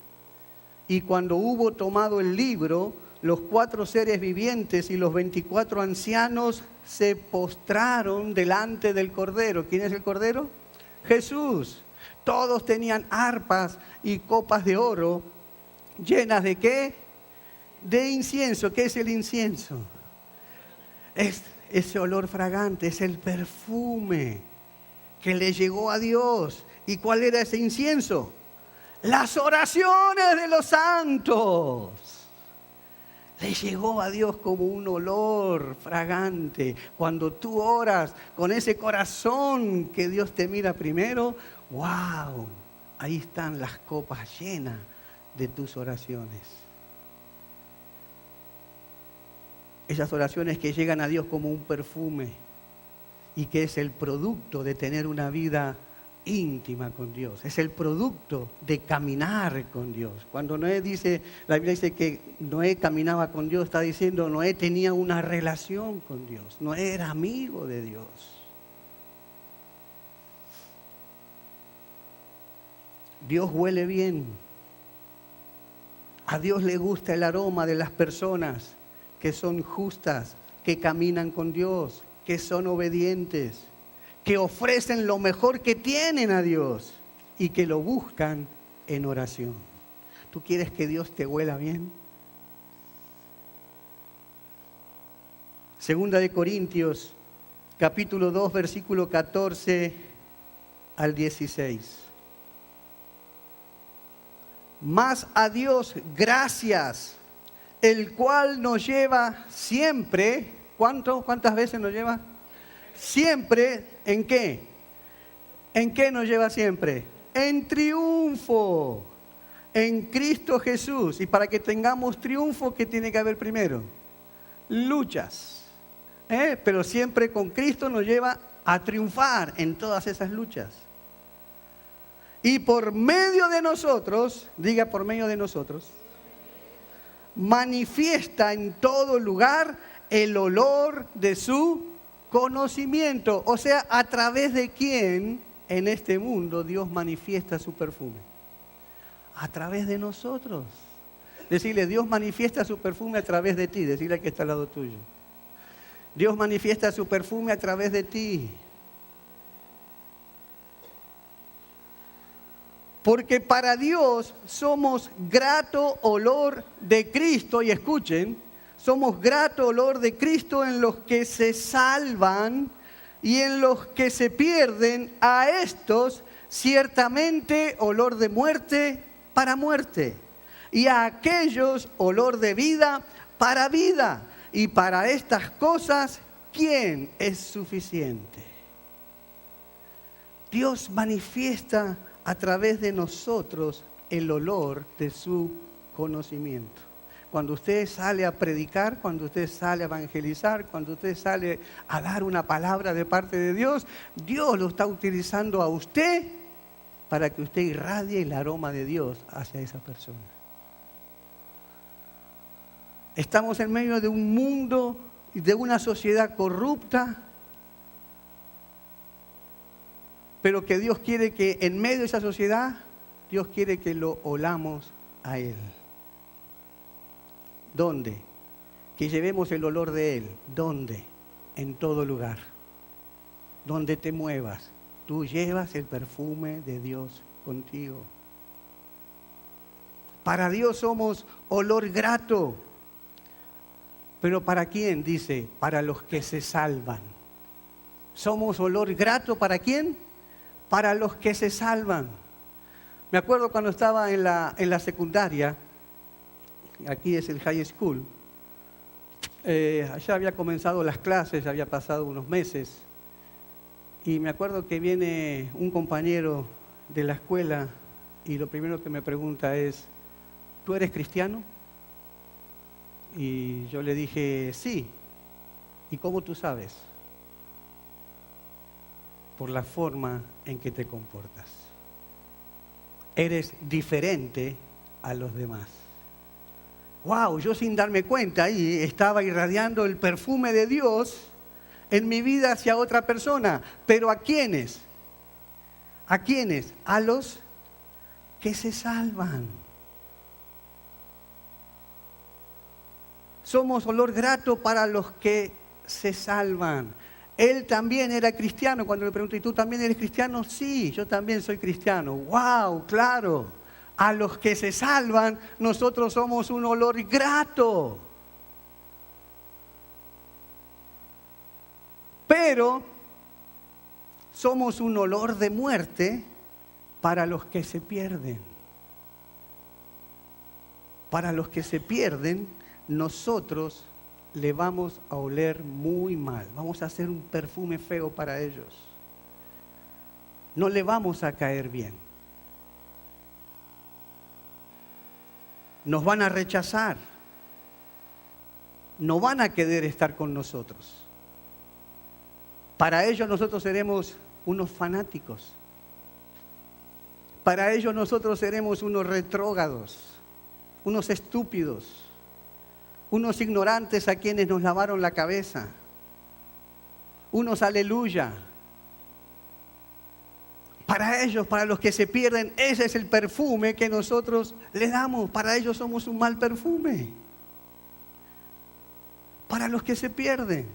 y cuando hubo tomado el libro, los 4 seres vivientes y los 24 ancianos se postraron delante del Cordero. ¿Quién es el Cordero? Jesús. Todos tenían arpas y copas de oro llenas ¿de qué? De incienso. ¿Qué es el incienso? Es ese olor fragante, es el perfume que le llegó a Dios. ¿Y cuál era ese incienso? Las oraciones de los santos. Le llegó a Dios como un olor fragante. Cuando tú oras con ese corazón que Dios te mira primero, ¡wow! Ahí están las copas llenas de tus oraciones. Esas oraciones que llegan a Dios como un perfume y que es el producto de tener una vida íntima con Dios, es el producto de caminar con Dios. Cuando Noé dice, la Biblia dice que Noé caminaba con Dios, está diciendo Noé tenía una relación con Dios, Noé era amigo de Dios. Dios huele bien, a Dios le gusta el aroma de las personas que son justas, que caminan con Dios, que son obedientes, que ofrecen lo mejor que tienen a Dios y que lo buscan en oración. ¿Tú quieres que Dios te huela bien? Segunda de Corintios, capítulo 2, versículo 14 al 16. Mas a Dios gracias, el cual nos lleva siempre, ¿cuántas veces nos lleva? Siempre, ¿en qué? ¿En qué nos lleva siempre? En triunfo, en Cristo Jesús. Y para que tengamos triunfo, ¿qué tiene que haber primero? Luchas. Pero siempre con Cristo nos lleva a triunfar en todas esas luchas. Y por medio de nosotros, diga por medio de nosotros, manifiesta en todo lugar el olor de su conocimiento. O sea, ¿a través de quién en este mundo Dios manifiesta su perfume? A través de nosotros. Decirle, Dios manifiesta su perfume a través de ti. Decirle al que está al lado tuyo. Dios manifiesta su perfume a través de ti. Porque para Dios somos grato olor de Cristo. Y escuchen, somos grato olor de Cristo en los que se salvan y en los que se pierden. A estos ciertamente olor de muerte para muerte. Y a aquellos olor de vida para vida. Y para estas cosas, ¿quién es suficiente? Dios manifiesta a través de nosotros el olor de su conocimiento. Cuando usted sale a predicar, cuando usted sale a evangelizar, cuando usted sale a dar una palabra de parte de Dios, Dios lo está utilizando a usted para que usted irradie el aroma de Dios hacia esa persona. Estamos en medio de un mundo y de una sociedad corrupta, pero que Dios quiere que en medio de esa sociedad, Dios quiere que lo olamos a Él. ¿Dónde? Que llevemos el olor de Él. ¿Dónde? En todo lugar. Donde te muevas, tú llevas el perfume de Dios contigo. Para Dios somos olor grato. ¿Pero para quién? Dice, para los que se salvan. ¿Somos olor grato para quién? Para los que se salvan. Me acuerdo cuando estaba en la secundaria, aquí es el high school, allá había comenzado las clases, había pasado unos meses, y me acuerdo que viene un compañero de la escuela y lo primero que me pregunta es, ¿tú eres cristiano? Y yo le dije, sí. ¿Y cómo tú sabes? Por la forma en que te comportas. Eres diferente a los demás. ¡Wow! Yo sin darme cuenta ahí estaba irradiando el perfume de Dios en mi vida hacia otra persona. ¿Pero a quiénes? ¿A quiénes? A los que se salvan. Somos olor grato para los que se salvan. Él también era cristiano. Cuando le pregunté, ¿y tú también eres cristiano? Sí, yo también soy cristiano. ¡Wow! Claro. A los que se salvan, nosotros somos un olor grato. Pero somos un olor de muerte para los que se pierden. Para los que se pierden, nosotros le vamos a oler muy mal. Vamos a hacer un perfume feo para ellos. No le vamos a caer bien. Nos van a rechazar. No van a querer estar con nosotros. Para ellos nosotros seremos unos fanáticos. Para ellos nosotros seremos unos retrógrados, unos estúpidos, unos ignorantes a quienes nos lavaron la cabeza, unos aleluya. Para ellos, para los que se pierden, ese es el perfume que nosotros les damos. Para ellos somos un mal perfume. Para los que se pierden.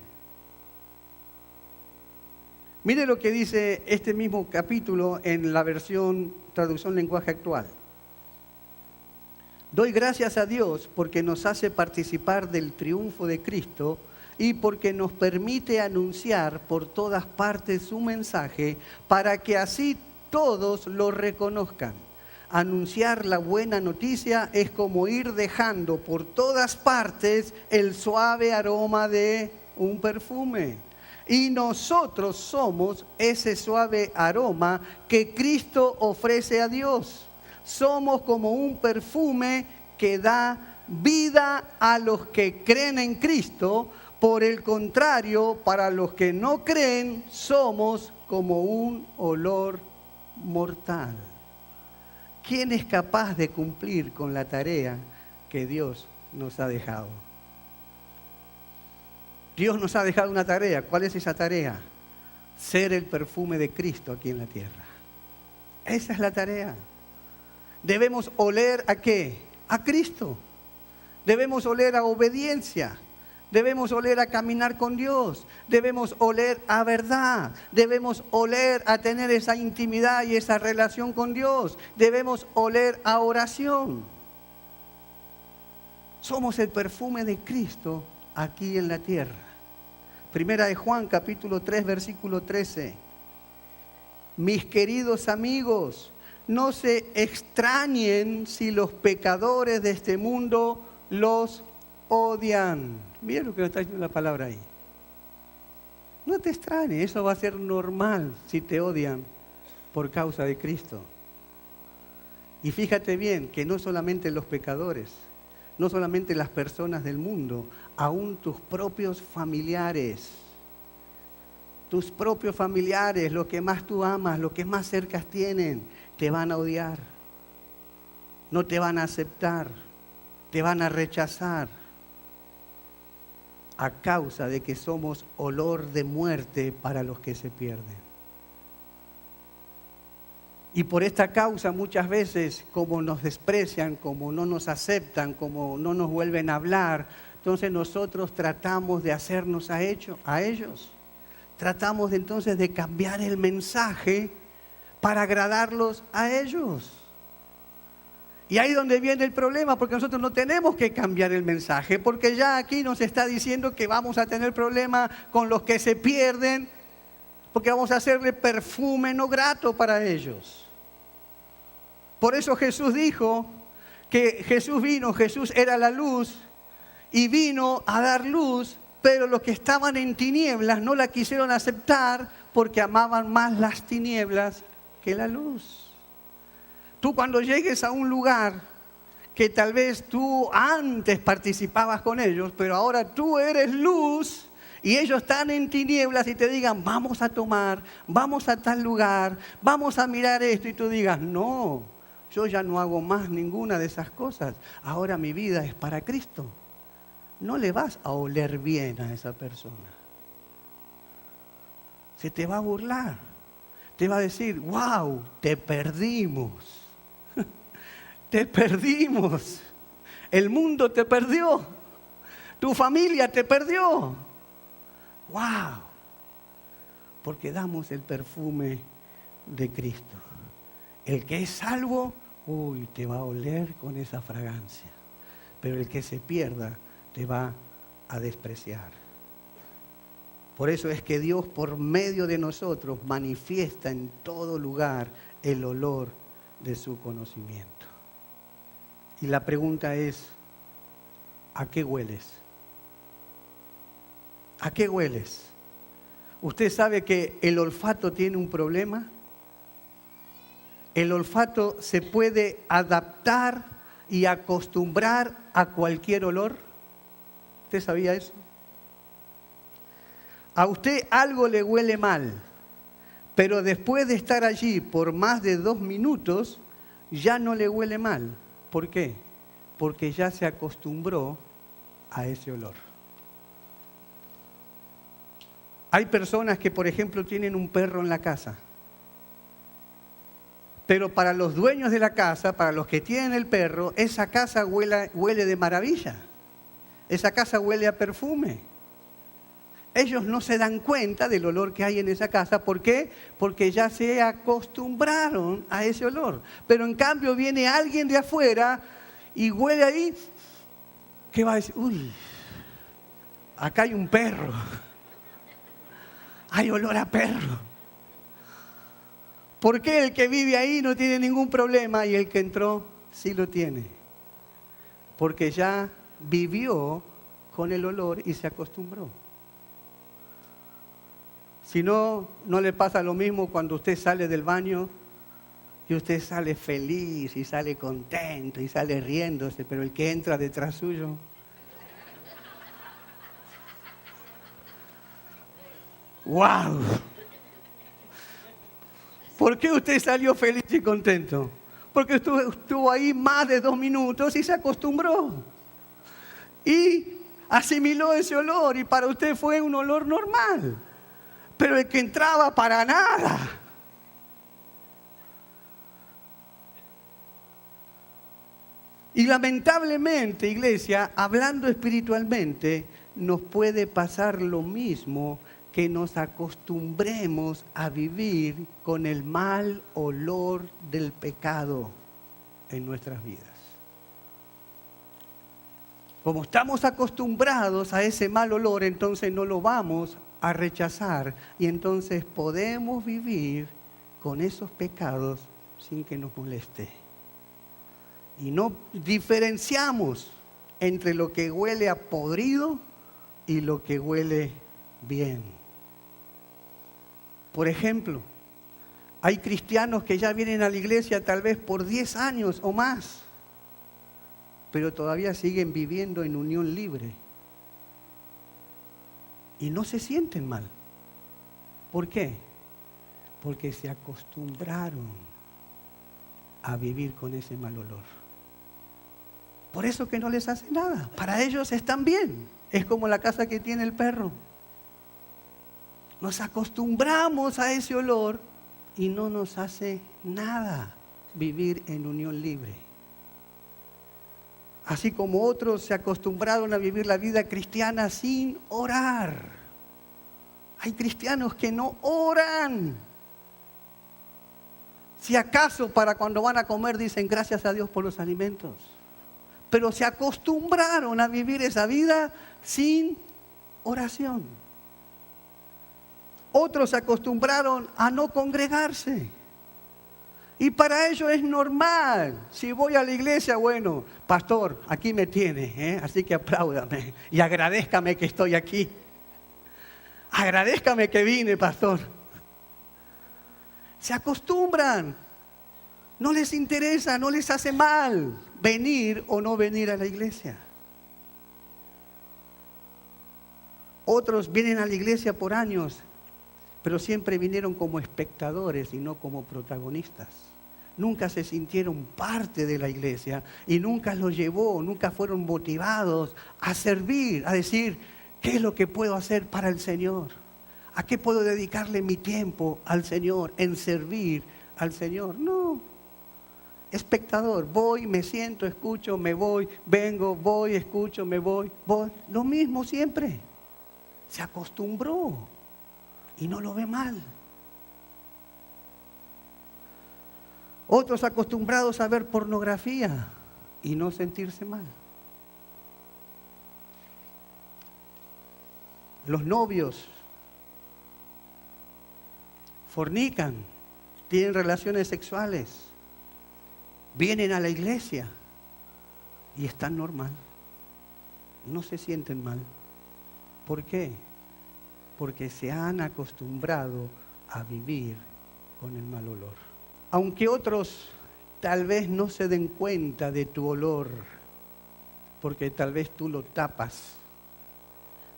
Mire lo que dice este mismo capítulo en la versión traducción lenguaje actual. Doy gracias a Dios porque nos hace participar del triunfo de Cristo y porque nos permite anunciar por todas partes su mensaje para que así todos lo reconozcan. Anunciar la buena noticia es como ir dejando por todas partes el suave aroma de un perfume. Y nosotros somos ese suave aroma que Cristo ofrece a Dios. Somos como un perfume que da vida a los que creen en Cristo. Por el contrario, para los que no creen, somos como un olor mortal. ¿Quién es capaz de cumplir con la tarea que Dios nos ha dejado? Dios nos ha dejado una tarea. ¿Cuál es esa tarea? Ser el perfume de Cristo aquí en la tierra. Esa es la tarea. Debemos oler ¿a qué? A Cristo. Debemos oler a obediencia. Debemos oler a caminar con Dios. Debemos oler a verdad. Debemos oler a tener esa intimidad y esa relación con Dios. Debemos oler a oración. Somos el perfume de Cristo aquí en la tierra. Primera de Juan, capítulo 3, versículo 13. Mis queridos amigos, no se extrañen si los pecadores de este mundo los odian. Miren lo que está diciendo la palabra ahí. No te extrañes, eso va a ser normal si te odian por causa de Cristo. Y fíjate bien que no solamente los pecadores, no solamente las personas del mundo, aún tus propios familiares, lo que más tú amas, lo que más cerca tienen, te van a odiar, no te van a aceptar, te van a rechazar. a causa de que somos olor de muerte para los que se pierden. Y por esta causa muchas veces, como nos desprecian, como no nos aceptan, como no nos vuelven a hablar, entonces nosotros tratamos de hacernos a ellos. Tratamos entonces de cambiar el mensaje para agradarlos a ellos. Y ahí es donde viene el problema, porque nosotros no tenemos que cambiar el mensaje, porque ya aquí nos está diciendo que vamos a tener problemas con los que se pierden, porque vamos a hacerle perfume no grato para ellos. Por eso Jesús dijo que Jesús era la luz y vino a dar luz, pero los que estaban en tinieblas no la quisieron aceptar porque amaban más las tinieblas que la luz. Tú cuando llegues a un lugar que tal vez tú antes participabas con ellos, pero ahora tú eres luz y ellos están en tinieblas y te digan, vamos a tomar, vamos a tal lugar, vamos a mirar esto, y tú digas, no, yo ya no hago más ninguna de esas cosas, ahora mi vida es para Cristo. No le vas a oler bien a esa persona. Se te va a burlar, te va a decir, wow, te perdimos. Te perdimos. El mundo te perdió. Tu familia te perdió. ¡Wow! Porque damos el perfume de Cristo. El que es salvo, te va a oler con esa fragancia. Pero el que se pierda, te va a despreciar. Por eso es que Dios, por medio de nosotros, manifiesta en todo lugar el olor de su conocimiento. Y la pregunta es, ¿a qué hueles? ¿A qué hueles? ¿Usted sabe que el olfato tiene un problema? El olfato se puede adaptar y acostumbrar a cualquier olor. ¿Usted sabía eso? A usted algo le huele mal, pero después de estar allí por más de 2 minutos, ya no le huele mal. ¿Por qué? Porque ya se acostumbró a ese olor. Hay personas que, por ejemplo, tienen un perro en la casa. Pero para los dueños de la casa, para los que tienen el perro, esa casa huele de maravilla. Esa casa huele a perfume. Ellos no se dan cuenta del olor que hay en esa casa. ¿Por qué? Porque ya se acostumbraron a ese olor. Pero en cambio viene alguien de afuera y huele ahí. ¿Qué va a decir? Uy, acá hay un perro. Hay olor a perro. ¿Por qué el que vive ahí no tiene ningún problema y el que entró sí lo tiene? Porque ya vivió con el olor y se acostumbró. Si no, no le pasa lo mismo cuando usted sale del baño y usted sale feliz y sale contento y sale riéndose, pero el que entra detrás suyo, ¡wow! ¿Por qué usted salió feliz y contento? Porque estuvo ahí más de 2 minutos y se acostumbró. Y asimiló ese olor y para usted fue un olor normal. Pero el que entraba para nada. Y lamentablemente, iglesia, hablando espiritualmente, nos puede pasar lo mismo, que nos acostumbremos a vivir con el mal olor del pecado en nuestras vidas. Como estamos acostumbrados a ese mal olor, entonces no lo vamos a rechazar y entonces podemos vivir con esos pecados sin que nos moleste. Y no diferenciamos entre lo que huele a podrido y lo que huele bien. Por ejemplo, hay cristianos que ya vienen a la iglesia tal vez por 10 años o más, pero todavía siguen viviendo en unión libre. Y no se sienten mal. ¿Por qué? Porque se acostumbraron a vivir con ese mal olor. Por eso que no les hace nada. Para ellos están bien. Es como la casa que tiene el perro. Nos acostumbramos a ese olor y no nos hace nada vivir en unión libre. Así como otros se acostumbraron a vivir la vida cristiana sin orar. Hay cristianos que no oran. Si acaso para cuando van a comer dicen gracias a Dios por los alimentos. Pero se acostumbraron a vivir esa vida sin oración. Otros se acostumbraron a no congregarse. Y para ellos es normal. Si voy a la iglesia, bueno, pastor, aquí me tiene, así que apláudame y agradézcame que estoy aquí. Agradézcame que vine, pastor. Se acostumbran. No les interesa, no les hace mal venir o no venir a la iglesia. Otros vienen a la iglesia por años, pero siempre vinieron como espectadores y no como protagonistas. Nunca se sintieron parte de la iglesia y nunca los llevó, nunca fueron motivados a servir, a decir, ¿qué es lo que puedo hacer para el Señor? ¿A qué puedo dedicarle mi tiempo al Señor, en servir al Señor? No. Espectador, voy, me siento, escucho, me voy, vengo, voy, escucho, me voy. Lo mismo siempre. Se acostumbró y no lo ve mal. Otros acostumbrados a ver pornografía y no sentirse mal. Los novios fornican, tienen relaciones sexuales, vienen a la iglesia y están normal. No se sienten mal. ¿Por qué? Porque se han acostumbrado a vivir con el mal olor. Aunque otros tal vez no se den cuenta de tu olor, porque tal vez tú lo tapas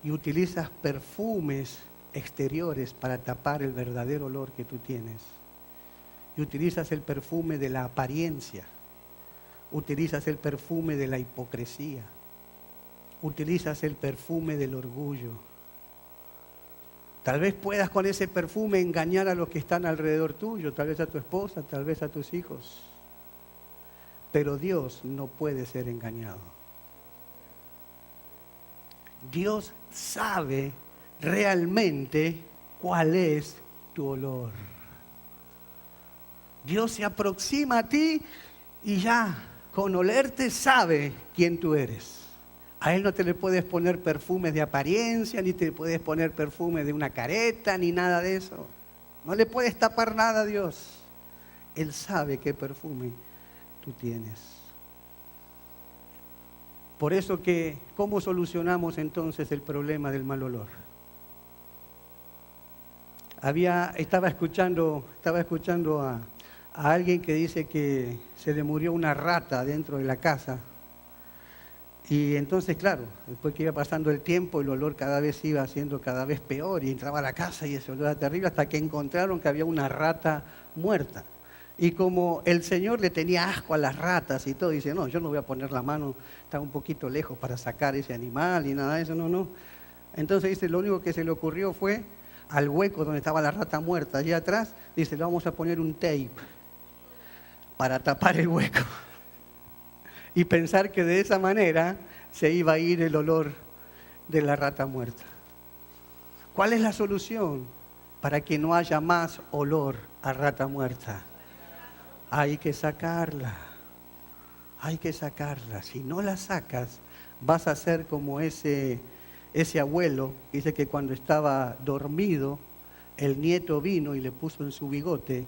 y utilizas perfumes exteriores para tapar el verdadero olor que tú tienes. Y utilizas el perfume de la apariencia, utilizas el perfume de la hipocresía, utilizas el perfume del orgullo. Tal vez puedas con ese perfume engañar a los que están alrededor tuyo, tal vez a tu esposa, tal vez a tus hijos. Pero Dios no puede ser engañado. Dios sabe realmente cuál es tu olor. Dios se aproxima a ti y ya con olerte sabe quién tú eres. A Él no te le puedes poner perfumes de apariencia, ni te puedes poner perfume de una careta, ni nada de eso. No le puedes tapar nada a Dios. Él sabe qué perfume tú tienes. Por eso que, ¿cómo solucionamos entonces el problema del mal olor? Estaba escuchando a alguien que dice que se le murió una rata dentro de la casa. Y entonces, claro, después que iba pasando el tiempo, el olor cada vez iba siendo cada vez peor y entraba a la casa y ese olor era terrible hasta que encontraron que había una rata muerta. Y como el Señor le tenía asco a las ratas y todo, dice, no, yo no voy a poner la mano, está un poquito lejos para sacar ese animal y nada de eso, no. Entonces dice, lo único que se le ocurrió fue al hueco donde estaba la rata muerta, allá atrás, dice, le vamos a poner un tape para tapar el hueco. Y pensar que de esa manera se iba a ir el olor de la rata muerta. ¿Cuál es la solución para que no haya más olor a rata muerta? Hay que sacarla. Hay que sacarla. Si no la sacas, vas a ser como ese abuelo que dice que cuando estaba dormido, el nieto vino y le puso en su bigote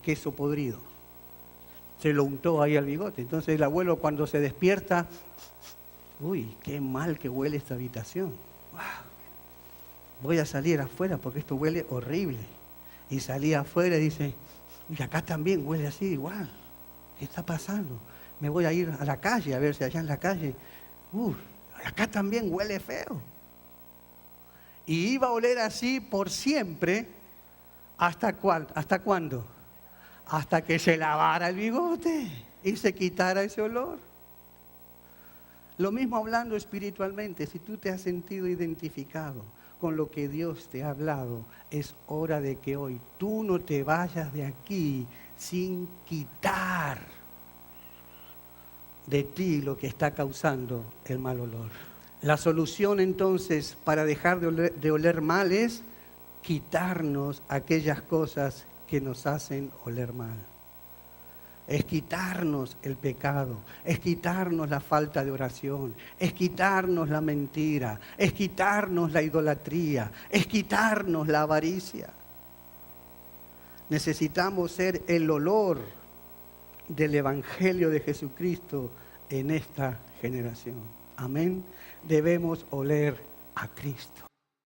queso podrido. Se lo untó ahí al bigote. Entonces el abuelo cuando se despierta, uy, qué mal que huele esta habitación. Wow. Voy a salir afuera porque esto huele horrible. Y salía afuera y dice, y acá también huele así igual. ¿Qué está pasando? Me voy a ir a la calle a ver si allá en la calle, acá también huele feo. Y iba a oler así por siempre. ¿Hasta cuándo? Hasta que se lavara el bigote y se quitara ese olor. Lo mismo hablando espiritualmente, si tú te has sentido identificado con lo que Dios te ha hablado, es hora de que hoy tú no te vayas de aquí sin quitar de ti lo que está causando el mal olor. La solución entonces para dejar de oler mal es quitarnos aquellas cosas que nos hacen oler mal. Es quitarnos el pecado, es quitarnos la falta de oración, es quitarnos la mentira, es quitarnos la idolatría, es quitarnos la avaricia. Necesitamos ser el olor del Evangelio de Jesucristo en esta generación. Amén. Debemos oler a Cristo.